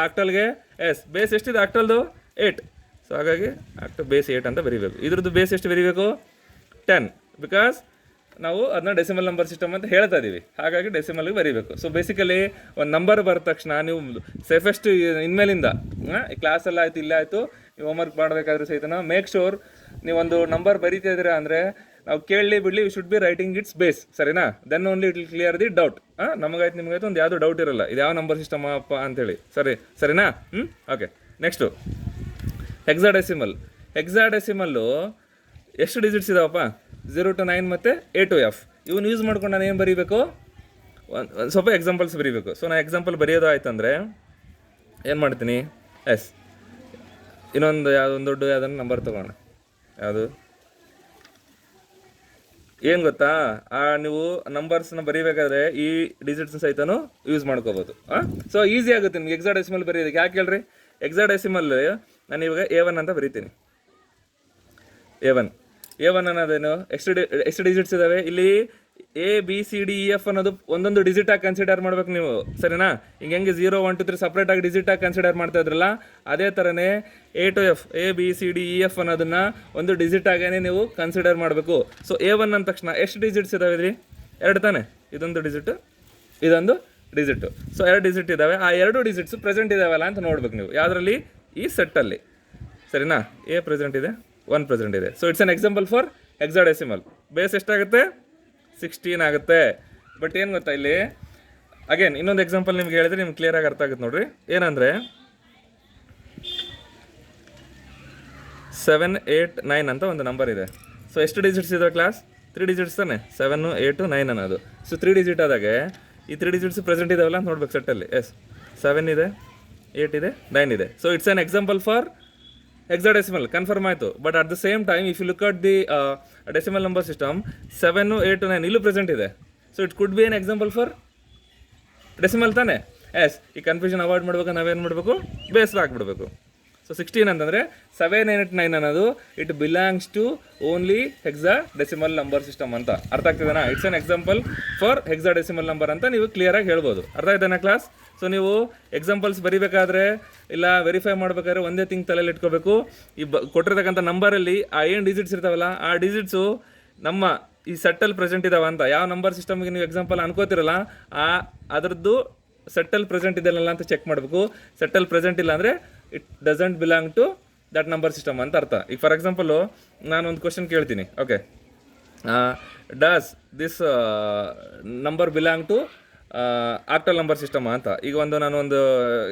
ಆಕ್ಟಲ್ಗೆ? ಎಸ್ ಬೇಸ್ ಎಷ್ಟಿದೆ ಆಕ್ಟಲ್ದು? 8. ಸೊ ಹಾಗಾಗಿ ಬೇಸ್ 8 ಅಂತ ಬರೀಬೇಕು. ಇದ್ರದ್ದು ಬೇಸ್ ಎಷ್ಟು ಬರೀಬೇಕು? 10. ಬಿಕಾಸ್ ನಾವು ಅದನ್ನ ಡೆಸಿಮಲ್ ನಂಬರ್ ಸಿಸ್ಟಮ್ ಅಂತ ಹೇಳ್ತಾ ಇದ್ದೀವಿ, ಹಾಗಾಗಿ ಡೆಸಿಮಲ್ಗೆ ಬರೀಬೇಕು. ಸೊ ಬೇಸಿಕಲಿ ಒಂದು ನಂಬರ್ ಬರೆದ ತಕ್ಷಣ ನೀವು ಸೇಫೆಸ್ಟ್ ಇನ್ಮೇಲಿಂದ ಕ್ಲಾಸೆಲ್ಲ ಆಯಿತು, ಇಲ್ಲ ಆಯಿತು, ನೀವು ಹೋಮ್ವರ್ಕ್ ಮಾಡಬೇಕಾದ್ರೂ ಸಹಿತ ಮೇಕ್ ಶೋರ್ ನೀವೊಂದು ನಂಬರ್ ಬರೀತಾ ಇದ್ದೀರಾ ಅಂದರೆ ನಾವು ಕೇಳಲಿ ಬಿಡಲಿ, you should be writing its base. ಸರಿನಾ? Then only it will clear the doubt. ನಮಗಾಯ್ತು ನಿಮಗಾಯ್ತು ಒಂದು ಯಾವುದೋ ಡೌಟ್ ಇರಲ್ಲ, ಇದು ಯಾವ ನಂಬರ್ ಸಿಸ್ಟಮ್ ಅಪ್ಪ ಅಂತೇಳಿ. ಸರಿನಾ? Okay, next hexadecimal. ಹೆಕ್ಸಾಡೆಸಿಮಲ್ಲು ಎಷ್ಟು ಡಿಜಿಟ್ಸ್ ಇದಾವಪ್ಪ? 0 to 9 ಮತ್ತು A to F. ಇವನ್ನ ಯೂಸ್ ಮಾಡ್ಕೊಂಡು ನಾನು ಏನು ಬರೀಬೇಕು, ಒಂದು ಸ್ವಲ್ಪ ಎಕ್ಸಾಂಪಲ್ಸ್ ಬರೀಬೇಕು. ಸೊ ನಾನು ಎಕ್ಸಾಂಪಲ್ ಬರೆಯೋದು ಆಯ್ತಂದರೆ ಏನು ಮಾಡ್ತೀನಿ, ಎಸ್ ಇನ್ನೊಂದು ಯಾವುದೊಂದು ದೊಡ್ಡ ಯಾವುದನ್ನು ನಂಬರ್ ತೊಗೋಣ. ಯಾವುದು ಏನು ಗೊತ್ತಾ, ನೀವು ನಂಬರ್ಸ್ನ ಬರೀಬೇಕಾದ್ರೆ ಈ ಡಿಜಿಟ್ಸ್ ಸಹಿತನೂ ಯೂಸ್ ಮಾಡ್ಕೋಬೋದು. ಸೊ ಈಸಿ ಆಗುತ್ತೆ ನಿಮ್ಗೆ ಹೆಕ್ಸಾಡೆಸಿಮಲ್ ಬರೆಯೋದಕ್ಕೆ. ಯಾಕೆ ಹೇಳ್ರಿ, ಹೆಕ್ಸಾಡೆಸಿಮಲ್ ನಾನು ಇವಾಗ A1 ಅಂತ ಬರೀತೀನಿ. A1 ಅನ್ನೋದೇನು, ಎಷ್ಟು ಡಿಜಿಟ್ಸ್ ಇದ್ದಾವೆ ಇಲ್ಲಿ? ABCDEF ಅನ್ನೋದು ಒಂದೊಂದು ಡಿಜಿಟಾಗಿ ಕನ್ಸಿಡರ್ ಮಾಡ್ಬೇಕು ನೀವು. ಸರಿನಾ? ಹಿಂಗೆ 0 1 2 3 ಸಪ್ರೇಟಾಗಿ ಡಿಜಿಟಾಗಿ ಕನ್ಸಿಡರ್ ಮಾಡ್ತಾ ಇದ್ರಲ್ಲ, ಅದೇ ಥರನೇ A to F ABCDEF ಅನ್ನೋದನ್ನು ಒಂದು ಡಿಜಿಟಾಗೇ ನೀವು ಕನ್ಸಿಡರ್ ಮಾಡಬೇಕು. ಸೊ A1 ಅಂದ ತಕ್ಷಣ ಎಷ್ಟು ಡಿಜಿಟ್ಸ್ ಇದ್ದಾವೆ ಇಲ್ಲಿ? 2 ತಾನೆ. ಇದೊಂದು ಡಿಜಿಟು, ಇದೊಂದು ಡಿಜಿಟು. ಸೊ 2 ಡಿಜಿಟ್ ಇದ್ದಾವೆ. ಆ 2 ಡಿಜಿಟ್ಸು ಪ್ರೆಸೆಂಟ್ ಇದ್ದಾವಲ್ಲ ಅಂತ ನೋಡ್ಬೇಕು ನೀವು. ಯಾವುದರಲ್ಲಿ? ಈ ಸೆಟ್ಟಲ್ಲಿ. ಸರಿನಾ? A ಪ್ರೆಸೆಂಟ್ ಇದೆ, 1 ಪ್ರೆಸೆಂಟ್ ಇದೆ. So it's an example for hexadecimal. Base ಎಷ್ಟಾಗುತ್ತೆ? 16 ಆಗುತ್ತೆ. ಬಟ್ ಏನು ಗೊತ್ತಾ ಇಲ್ಲಿ, ಅಗೇನ್ ಇನ್ನೊಂದು ಎಕ್ಸಾಂಪಲ್ ನಿಮ್ಗೆ ಹೇಳಿದ್ರೆ ನಿಮ್ಗೆ ಕ್ಲಿಯರಾಗಿ ಅರ್ಥ ಆಗುತ್ತೆ ನೋಡ್ರಿ. ಏನಂದರೆ 7 8 9 ಅಂತ ಒಂದು ನಂಬರ್ ಇದೆ. ಸೊ ಎಷ್ಟು ಡಿಜಿಟ್ಸ್ ಇದೆ ಕ್ಲಾಸ್? 3 ಡಿಜಿಟ್ಸ್ ತಾನೆ. 7 8 9 ಅನ್ನೋದು. ಸೊ 3 ಡಿಜಿಟ್ ಆದಾಗೆ ಈ 3 ಡಿಜಿಟ್ಸ್ ಪ್ರೆಸೆಂಟ್ ಇದಾವಲ್ಲ ಅಂತ ನೋಡ್ಬೇಕು ಸೆಟ್ಟಲ್ಲಿ. ಎಸ್ 7 ಇದೆ, 8 ಇದೆ, 9 ಇದೆ. So it's an example for hexadecimal. Confirm ಆಯಿತು. But at the same time if you look at the decimal number system, 7 8 9 ಇಲ್ಲೂ ಪ್ರೆಸೆಂಟ್ ಇದೆ. So it could be an example for decimal ತಾನೆ. ಎಸ್ ಈ ಕನ್ಫ್ಯೂಷನ್ ಅವಾಯ್ಡ್ ಮಾಡ್ಬೇಕು, ನಾವೇನು ಮಾಡಬೇಕು, base ಹಾಕ್ಬಿಡ್ಬೇಕು. So 16 ಅಂತಂದರೆ 7 8 9 ಅನ್ನೋದು it belongs to only hexadecimal number system ಅಂತ. ಅರ್ಥ ಆಗ್ತಿದೆನಾ? It's an example for hexadecimal number ಅಂತ ನೀವು ಕ್ಲಿಯರಾಗಿ ಹೇಳ್ಬೋದು. ಅರ್ಥ ಆಯ್ತಾನೆ ಕ್ಲಾಸ್? ಸೊ ನೀವು ಎಕ್ಸಾಂಪಲ್ಸ್ ಬರೀಬೇಕಾದ್ರೆ ಇಲ್ಲ ವೆರಿಫೈ ಮಾಡಬೇಕಾದ್ರೆ ಒಂದೇ ಥಿಂಗ್ ತಲೆಯಲ್ಲಿ ಇಟ್ಕೋಬೇಕು, ಈ ಕೊಟ್ಟಿರ್ತಕ್ಕಂಥ ನಂಬರಲ್ಲಿ ಆ ಏನು ಡಿಜಿಟ್ಸ್ ಇರ್ತಾವಲ್ಲ ಆ ಡಿಜಿಟ್ಸು ನಮ್ಮ ಈ ಸೆಟ್ಟಲ್ಲಿ ಪ್ರೆಸೆಂಟ್ ಇದಾವ ಅಂತ. ಯಾವ ನಂಬರ್ ಸಿಸ್ಟಮ್ಗೆ ನೀವು ಎಕ್ಸಾಂಪಲ್ ಅನ್ಕೋತಿರಲ್ಲ ಅದರದ್ದು ಸೆಟ್ಟಲ್ಲಿ ಪ್ರೆಸೆಂಟ್ ಇದೆಯಲ್ಲ ಅಂತ ಚೆಕ್ ಮಾಡಬೇಕು. ಸೆಟ್ಟಲ್ಲಿ ಪ್ರೆಸೆಂಟ್ ಇಲ್ಲ ಅಂದರೆ it doesn't belong to that number system ಅಂತ ಅರ್ಥ. ಈಗ ಫಾರ್ ಎಕ್ಸಾಂಪಲು ನಾನೊಂದು ಕ್ವಶನ್ ಕೇಳ್ತೀನಿ, okay, does this number belong to octal number system ಅಂತ. ಈಗ ನಾನು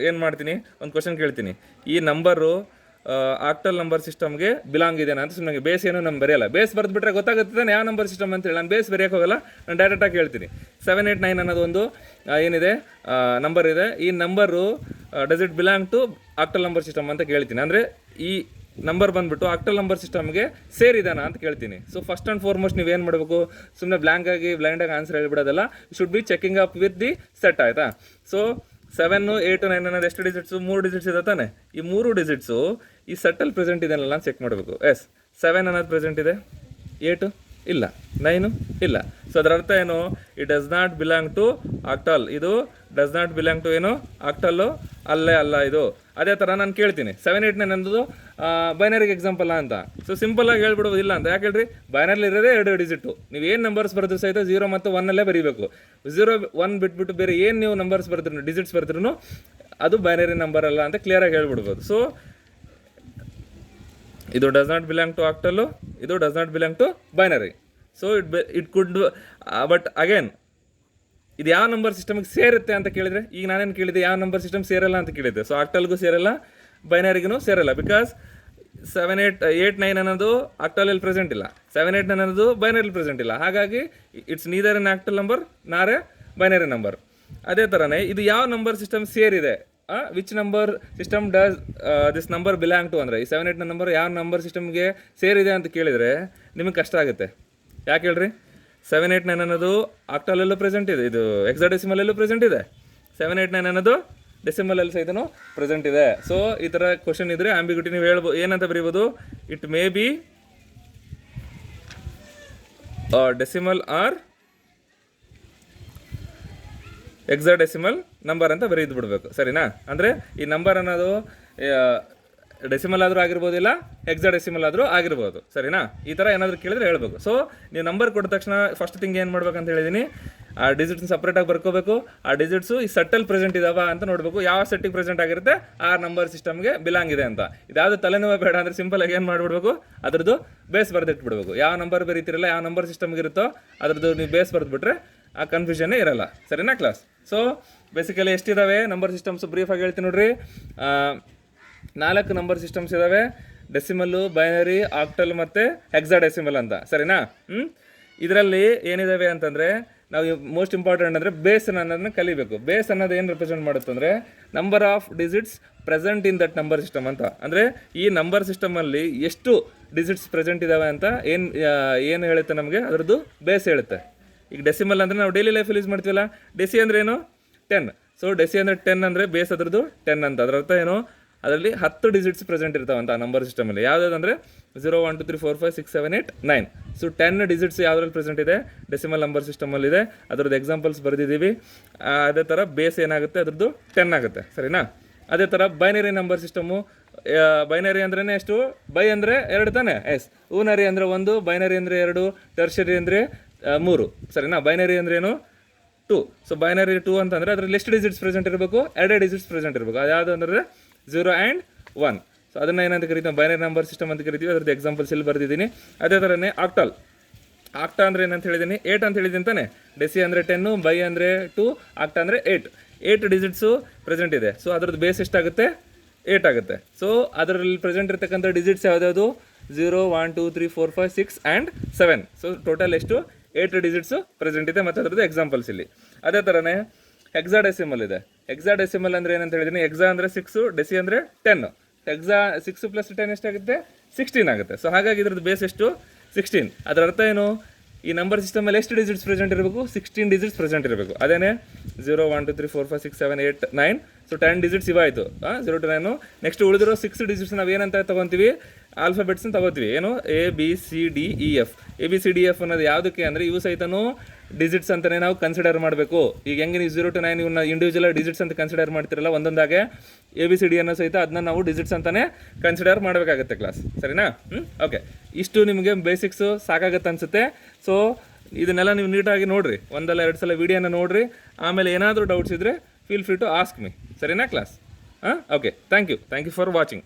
ಏನು ಮಾಡ್ತೀನಿ, ಒಂದು ಕ್ವಶನ್ ಕೇಳ್ತೀನಿ, ಈ ನಂಬರು ಆಕ್ಟಲ್ ನಂಬರ್ ಸಿಸ್ಟಮ್ಗೆ ಬಿಲಾಂಗ್ ಇದೆಯಾ ಅಂತ. ಸುಮ್ಮನೆ ಬೇಸ್ ಏನು ನಮ್ಮ ಬರೆಯಲ್ಲ, ಬೇಸ್ ಬರೆದ್ಬಿಟ್ರೆ ಗೊತ್ತಾಗುತ್ತೆ ಯಾವ ನಂಬರ್ ಸಿಸ್ಟಮ್ ಅಂತೇಳಿ. ನಾನು ಬೇಸ್ ಬರೆಯೋಕೆ ಹೋಗಲ್ಲ, ನಾನು ಡೈರೆಕ್ಟಾಗಿ ಹೇಳ್ತೀನಿ 789 ಅನ್ನೋದು ಒಂದು ಏನಿದೆ ನಂಬರ್ ಇದೆ, ಈ number does it belong to octal number system ಅಂತ ಕೇಳ್ತೀನಿ. ಅಂದರೆ ಈ ನಂಬರ್ ಬಂದುಬಿಟ್ಟು ಆಕ್ಟಲ್ ನಂಬರ್ ಸಿಸ್ಟಮ್ಗೆ ಸೇರಿದಾನ ಅಂತ ಕೇಳ್ತೀನಿ. ಸೊ ಫಸ್ಟ್ ಆ್ಯಂಡ್ ಫಾರ್ಮೋಸ್ಟ್ ನೀವೇನು ಮಾಡಬೇಕು, ಸುಮ್ಮನೆ ಬ್ಲೈಂಡಾಗಿ ಆನ್ಸರ್ ಹೇಳ್ಬಿಡೋದಲ್ಲ, should be checking up with the set, ಆಯಿತಾ. ಸೊ 7, 8, 9 ಅನ್ನೋದು ಎಷ್ಟು ಡಿಜಿಟ್ಸು, 3 ಡಿಜಿಟ್ಸ್ ಇದೆ ತಾನೆ. ಈ 3 ಡಿಜಿಟ್ಸು ಈ ಸೆಟ್ಟಲ್ಲಿ ಪ್ರೆಸೆಂಟ್ ಇದೆ ಅನ್ನಲ್ಲ ಚೆಕ್ ಮಾಡಬೇಕು. 7 ಅನ್ನೋದು ಪ್ರೆಸೆಂಟ್ ಇದೆ, 8 ಇಲ್ಲ, 9 ಇಲ್ಲ. ಸೊ ಅದರ ಅರ್ಥ ಏನು, it does not belong to octal. ಇದು ಡಸ್ ನಾಟ್ ಬಿಲಾಂಗ್ ಟು ಏನು, ಆಕ್ಟಲ್ಲು ಅಲ್ಲೇ ಅಲ್ಲ ಇದು. ಅದೇ ಥರ ನಾನು ಕೇಳ್ತೀನಿ 7, 8, 9 ಅನ್ನೋದು ಬೈನರಿಗೆ ಎಕ್ಸಾಂಪಲ್ ಅಂತ. ಸೊ ಸಿಂಪಲ್ಲಾಗಿ ಹೇಳ್ಬಿಡೋದು ಇಲ್ಲ ಅಂತ. ಯಾಕೆ ಹೇಳ್ರಿ, ಬೈನರ್ಲಿ ಇರೋದೇ 2 ಡಿಜಿಟು. ನೀವು ಏನು ನಂಬರ್ಸ್ ಬರೆದ್ರು ಸಹಿತ 0 ಮತ್ತು 1 ಬರೀಬೇಕು. 0, 1 ಬಿಟ್ಬಿಟ್ಟು ಬೇರೆ ಏನು ನೀವು ನಂಬರ್ಸ್ ಬರ್ದ್ರು, ಡಿಜಿಟ್ಸ್ ಬರ್ದ್ರು ಅದು ಬೈನರಿ ನಂಬರ್ ಅಲ್ಲ ಅಂತ ಕ್ಲಿಯರಾಗಿ ಹೇಳ್ಬಿಡ್ಬೋದು. ಸೊ ಇದು does not belong to octal, ಇದು does not belong to binary. So it could, but again ಇದು ಯಾವ ನಂಬರ್ ಸಿಸ್ಟಮ್ಗೆ ಸೇರುತ್ತೆ ಅಂತ ಕೇಳಿದರೆ, ಈಗ ನಾನೇನು ಕೇಳಿದೆ, ಯಾವ ನಂಬರ್ ಸಿಸ್ಟಮ್ ಸೇರಲ್ಲ ಅಂತ ಕೇಳಿದ್ದೆ. ಸೊ ಆಕ್ಟಲ್ಗೂ ಸೇರಲ್ಲ, ಬೈನರಿಗೂ ಸೇರಲ್ಲ. ಬಿಕಾಸ್ 7, 8, 9 ಅನ್ನೋದು ಆಕ್ಟಲಲ್ಲಿ ಪ್ರೆಸೆಂಟ್ ಇಲ್ಲ, 7, 8, 9 ಅನ್ನೋದು ಬೈನರಿಲಿ ಪ್ರೆಸೆಂಟ್ ಇಲ್ಲ. ಹಾಗಾಗಿ it's neither an octal number nor a binary number. ಅದೇ ಥರನೇ ಇದು ಯಾವ ನಂಬರ್ ಸಿಸ್ಟಮ್ ಸೇರಿದೆ, which number system does this number belong to ಅಂದರೆ, ಈ 7, 8 ನಂಬರ್ ಯಾವ ನಂಬರ್ ಸಿಸ್ಟಮ್ಗೆ ಸೇರಿದೆ ಅಂತ ಕೇಳಿದರೆ ನಿಮಗೆ ಕಷ್ಟ ಆಗುತ್ತೆ. ಯಾಕೆ ಹೇಳ್ರಿ, 7, 8, 9 ಅನ್ನೋದು ಆಕ್ಟಲಲ್ಲೂ ಪ್ರೆಸೆಂಟ್ ಇದೆ, ಇದು ಹೆಕ್ಸಾಡೆಸಿಮಲಲ್ಲೂ ಪ್ರೆಸೆಂಟ್ ಇದೆ. 7, 8, 9 ಅನ್ನೋದು ಡೆಸಿಮಲಲ್ಲಿ ಸಹಿತನೂ ಪ್ರೆಸೆಂಟ್ ಇದೆ. ಸೊ ಈ ಥರ ಕ್ವಶನ್ ಇದ್ದರೆ ಆಂಬಿಗ್ಯೂಟಿ ನೀವು ಹೇಳ್ಬೋದು, ಏನಂತ ಬರೀಬೋದು, it may be decimal or hexadecimal number ಅಂತ ಬರೀದು ಬಿಡಬೇಕು, ಸರಿನಾ. ಅಂದರೆ ಈ ನಂಬರ್ ಅನ್ನೋದು ಡೆಸಿಮಲ್ ಆದರೂ ಆಗಿರ್ಬೋದಿಲ್ಲ, ಹೆಕ್ಸಾಡೆಸಿಮಲ್ ಆದರೂ ಆಗಿರ್ಬೋದು, ಸರಿನಾ. ಈ ಥರ ಏನಾದರೂ ಕೇಳಿದ್ರೆ ಹೇಳ್ಬೇಕು. ಸೊ ನೀವು ನಂಬರ್ ಕೊಟ್ಟ ತಕ್ಷಣ ಫಸ್ಟ್ ಥಿಂಗ್ ಏನು ಮಾಡ್ಬೇಕಂತ ಹೇಳಿದ್ದೀನಿ, ಆ ಡಿಜಿಟ್ಸ್ನ ಸಪ್ರೇಟಾಗಿ ಬರ್ಕೋಬೇಕು. ಆ ಡಿಜಿಟ್ಸು ಈ ಸೆಟ್ಟಲ್ಲಿ ಪ್ರೆಸೆಂಟ್ ಇದಾವ ಅಂತ ನೋಡಬೇಕು. ಯಾವ ಸೆಟ್ಟಿಗೆ ಪ್ರೆಸೆಂಟ್ ಆಗಿರುತ್ತೆ ಆ ನಂಬರ್ ಸಿಸ್ಟಮ್ಗೆ ಬಿಲಾಂಗ್ ಇದೆ ಅಂತ. ಇದಾವುದು ತಲೆನೋವು ಬೇಡ ಅಂದರೆ ಸಿಂಪಲಾಗಿ ಏನು ಮಾಡಿಬಿಡ್ಬೇಕು, ಅದ್ರದ್ದು ಬೇಸ್ ಬರೆದಿಟ್ಬಿಡ್ಬೇಕು. ಯಾವ ನಂಬರ್ ಬರೀತಿರಲ್ಲ, ಯಾವ ನಂಬರ್ ಸಿಸ್ಟಮ್ಗೆ ಇರುತ್ತೋ ಅದ್ರದ್ದು ನೀವು ಬೇಸ್ ಬರೆದ್ಬಿಟ್ರೆ ಆ ಕನ್ಫ್ಯೂಷನ್ನೇ ಇರಲ್ಲ, ಸರಿನಾ ಕ್ಲಾಸ್. ಸೊ ಬೇಸಿಕಲಿ ಎಷ್ಟಿದ್ದಾವೆ ನಂಬರ್ ಸಿಸ್ಟಮ್ಸು ಬ್ರೀಫಾಗಿ ಹೇಳ್ತೀನಿ ನೋಡ್ರಿ. 4 ನಂಬರ್ ಸಿಸ್ಟಮ್ಸ್ ಇದ್ದಾವೆ, ಡೆಸಿಮಲ್ಲು, ಬೈನರಿ, ಆಕ್ಟಲ್ ಮತ್ತು ಹೆಕ್ಸಾಡೆಸಿಮಲ್ ಅಂತ, ಸರಿನಾ. ಇದರಲ್ಲಿ ಏನಿದ್ದಾವೆ ಅಂತಂದರೆ ನಾವು ಮೋಸ್ಟ್ ಇಂಪಾರ್ಟೆಂಟ್ ಅಂದರೆ ಬೇಸ್ ಅನ್ನೋದನ್ನ ಕಲಿಬೇಕು. ಬೇಸ್ ಅನ್ನೋದು ಏನು ರೆಪ್ರೆಸೆಂಟ್ ಮಾಡುತ್ತೆ ಅಂದರೆ number of digits present in that number system ಅಂತ. ಅಂದರೆ ಈ ನಂಬರ್ ಸಿಸ್ಟಮಲ್ಲಿ ಎಷ್ಟು ಡಿಜಿಟ್ಸ್ ಪ್ರೆಸೆಂಟ್ ಇದ್ದಾವೆ ಅಂತ ಏನು ಹೇಳುತ್ತೆ ನಮಗೆ, ಅದರದ್ದು ಬೇಸ್ ಹೇಳುತ್ತೆ. ಈಗ ಡೆಸಿಮಲ್ ಅಂದರೆ ನಾವು ಡೈಲಿ ಲೈಫಲ್ಲಿ ಯೂಸ್ ಮಾಡ್ತೀವಲ್ಲ, ಡೆಸಿ ಅಂದರೆ ಏನು 10. ಸೊ ಡೆಸಿ ಅಂದರೆ 10 ಅಂದರೆ ಬೇಸ್ ಅದರದ್ದು 10 ಅಂತ. ಅದರ ಅರ್ಥ ಏನು, ಅದರಲ್ಲಿ 10 ಡಿಜಿಟ್ಸ್ ಪ್ರೆಸೆಂಟ್ ಇರ್ತಾವಂತ ಆ ನಂಬರ್ ಸಿಸ್ಟಮಲ್ಲಿ. ಯಾವುದಾದ್ರೆ 0, 1, 2, 3, 4, 5, 6, 7, 8, 9. ಸೊ 10 ಡಿಜಿಟ್ಸ್ ಯಾವುದ್ರಲ್ಲಿ ಪ್ರೆಸೆಂಟ್ ಇದೆ, ಡೆಸಿಮಲ್ ನಂಬರ್ ಸಿಸ್ಟಮಲ್ಲಿದೆ. ಅದರದ್ದು ಎಕ್ಸಾಂಪಲ್ಸ್ ಬರೆದಿದ್ದೀವಿ. ಅದೇ ಥರ ಬೇಸ್ ಏನಾಗುತ್ತೆ, ಅದರದ್ದು 10 ಆಗುತ್ತೆ, ಸರಿನಾ. ಅದೇ ಥರ ಬೈನರಿ ನಂಬರ್ ಸಿಸ್ಟಮು, ಬೈನರಿ ಅಂದ್ರೇ ಎಷ್ಟು, ಬೈ ಅಂದರೆ 2 ತಾನೆ, ಊನರಿ ಅಂದರೆ 1, ಬೈನರಿ ಅಂದರೆ 2, ಟರ್ಷರಿ ಅಂದರೆ 3, ಸರಿನಾ. ಬೈನರಿ ಅಂದ್ರೆ ಏನು 2. ಸೊ ಬೈನರಿ 2 ಅಂತಂದರೆ ಅದರಲ್ಲಿ ಎಷ್ಟು ಡಿಜಿಟ್ಸ್ ಪ್ರೆಸೆಂಟ್ ಇರಬೇಕು, 2 ಡಿಜಿಟ್ಸ್ ಪ್ರೆಸೆಂಟ್ ಇರಬೇಕು. ಅದು ಯಾವುದು ಅಂದರೆ 0 and 1. ಸೊ ಅದನ್ನು ಏನಂತ ಕರಿತೀವಿ, ಬೈನರಿ ನಂಬರ್ ಸಿಸ್ಟಮ್ ಅಂತ ಕರಿತೀವಿ. ಅದ್ರದ್ದು ಎಕ್ಸಾಂಪಲ್ಸ್ ಇಲ್ಲಿ ಬರ್ದಿದ್ದೀನಿ. ಅದೇ ಥರನೇ ಆಕ್ಟಲ್. ಆಕ್ಟಾ ಅಂದರೆ ಏನಂತ ಹೇಳಿದ್ದೀನಿ, 8 ಅಂತ ಹೇಳಿದ್ದೀನಿ ತಾನೆ. ಡೆಸಿ ಅಂದರೆ 10, ಬೈ ಅಂದರೆ 2, ಆಕ್ಟಾ ಅಂದರೆ 8 ಡಿಜಿಟ್ಸು ಪ್ರೆಸೆಂಟ್ ಇದೆ. ಸೊ ಅದ್ರದ್ದು ಬೇಸ್ ಎಷ್ಟಾಗುತ್ತೆ, 8 ಆಗುತ್ತೆ. ಸೊ ಅದರಲ್ಲಿ ಪ್ರೆಸೆಂಟ್ ಇರ್ತಕ್ಕಂಥ ಡಿಜಿಟ್ಸ್ ಯಾವುದ್ಯಾವುದು, 0, 1, 2, 3, 4, 5, 6 and 7. ಸೊ ಟೋಟಲ್ ಎಷ್ಟು, 8 ಡಿಜಿಟ್ಸು ಪ್ರೆಸೆಂಟ್ ಇದೆ. ಮತ್ತು ಅದರದ್ದು ಎಕ್ಸಾಂಪಲ್ಸ್ ಇಲ್ಲಿ. ಅದೇ ಥರನೇ ಹೆಕ್ಸಾಡೆಸಿಮಲ್ ಇದೆ. ಹೆಕ್ಸಾಡೆಸಿಮಲ್ ಅಂದರೆ ಏನಂತ ಹೇಳಿದ್ದೀನಿ, ಹೆಕ್ಸಾ ಅಂದರೆ 6, ಡೆಸಿ ಅಂದರೆ 10. ಹೆಕ್ಸಾ 6 + 10 ಎಷ್ಟಾಗುತ್ತೆ, 16 ಆಗುತ್ತೆ. ಸೊ ಹಾಗಾಗಿ ಇದ್ರದ್ದು ಬೇಸ್ ಎಷ್ಟು, 16. ಅದರ ಅರ್ಥ ಏನು, ಈ ನಂಬರ್ ಸಿಸ್ಟಮಲ್ಲಿ ಎಷ್ಟು ಡಿಜಿಟ್ಸ್ ಪ್ರೆಸೆಂಟ್ ಇರಬೇಕು, 16 ಡಿಜಿಟ್ಸ್ ಪ್ರೆಸೆಂಟ್ ಇರಬೇಕು. ಅದೇನೇ 0, 1, 2, 3, 4, 5, 6, 7, 8, 9. ಸೊ 10 ಡಿಜಿಟ್ಸ್ ಇವಾಯಿತು, 0 to 9. ನೆಕ್ಸ್ಟ್ ಉಳಿದಿರೋ 6 ಡಿಜಿಟ್ಸ್ ನಾವು ಏನಂತ ತೊಗೊತೀವಿ, ಆಲ್ಫಾಬೆಟ್ಸ್ನ ತೊಗೋತೀವಿ. ಏನು ABCDEF. ABCDF ಅನ್ನೋದು ಯಾವುದಕ್ಕೆ ಅಂದರೆ ಇವು ಸಹಿತನೂ ಡಿಜಿಟ್ಸ್ ಅಂತಲೇ ನಾವು ಕನ್ಸಿಡರ್ ಮಾಡಬೇಕು. ಈಗ ಹೆಂಗೆ ನೀವು 0 to 9 ಇವನ್ನ ಇಂಡಿವಿಜುವಲ್ ಡಿಜಿಟ್ಸ್ ಅಂತ ಕನ್ಸಿಡರ್ ಮಾಡ್ತಿರಲ್ಲ ಒಂದೊಂದಾಗೆ, ABCD ಅನ್ನೋ ಸಹಿತ ಅದನ್ನ ನಾವು ಡಿಜಿಟ್ಸ್ ಅಂತಲೇ ಕನ್ಸಿಡರ್ ಮಾಡಬೇಕಾಗತ್ತೆ ಕ್ಲಾಸ್, ಸರಿನಾ. ಓಕೆ, ಇಷ್ಟು ನಿಮಗೆ ಬೇಸಿಕ್ಸು ಸಾಕಾಗತ್ತೆ ಅನಿಸುತ್ತೆ. ಸೊ ಇದನ್ನೆಲ್ಲ ನೀವು ನೀಟಾಗಿ ನೋಡಿರಿ, 1-2 ಸಲ ವೀಡಿಯೋನ ನೋಡಿರಿ. ಆಮೇಲೆ ಏನಾದರೂ ಡೌಟ್ಸ್ ಇದ್ದರೆ feel free to ask me, ಸರಿನಾ class. Okay, thank you for watching.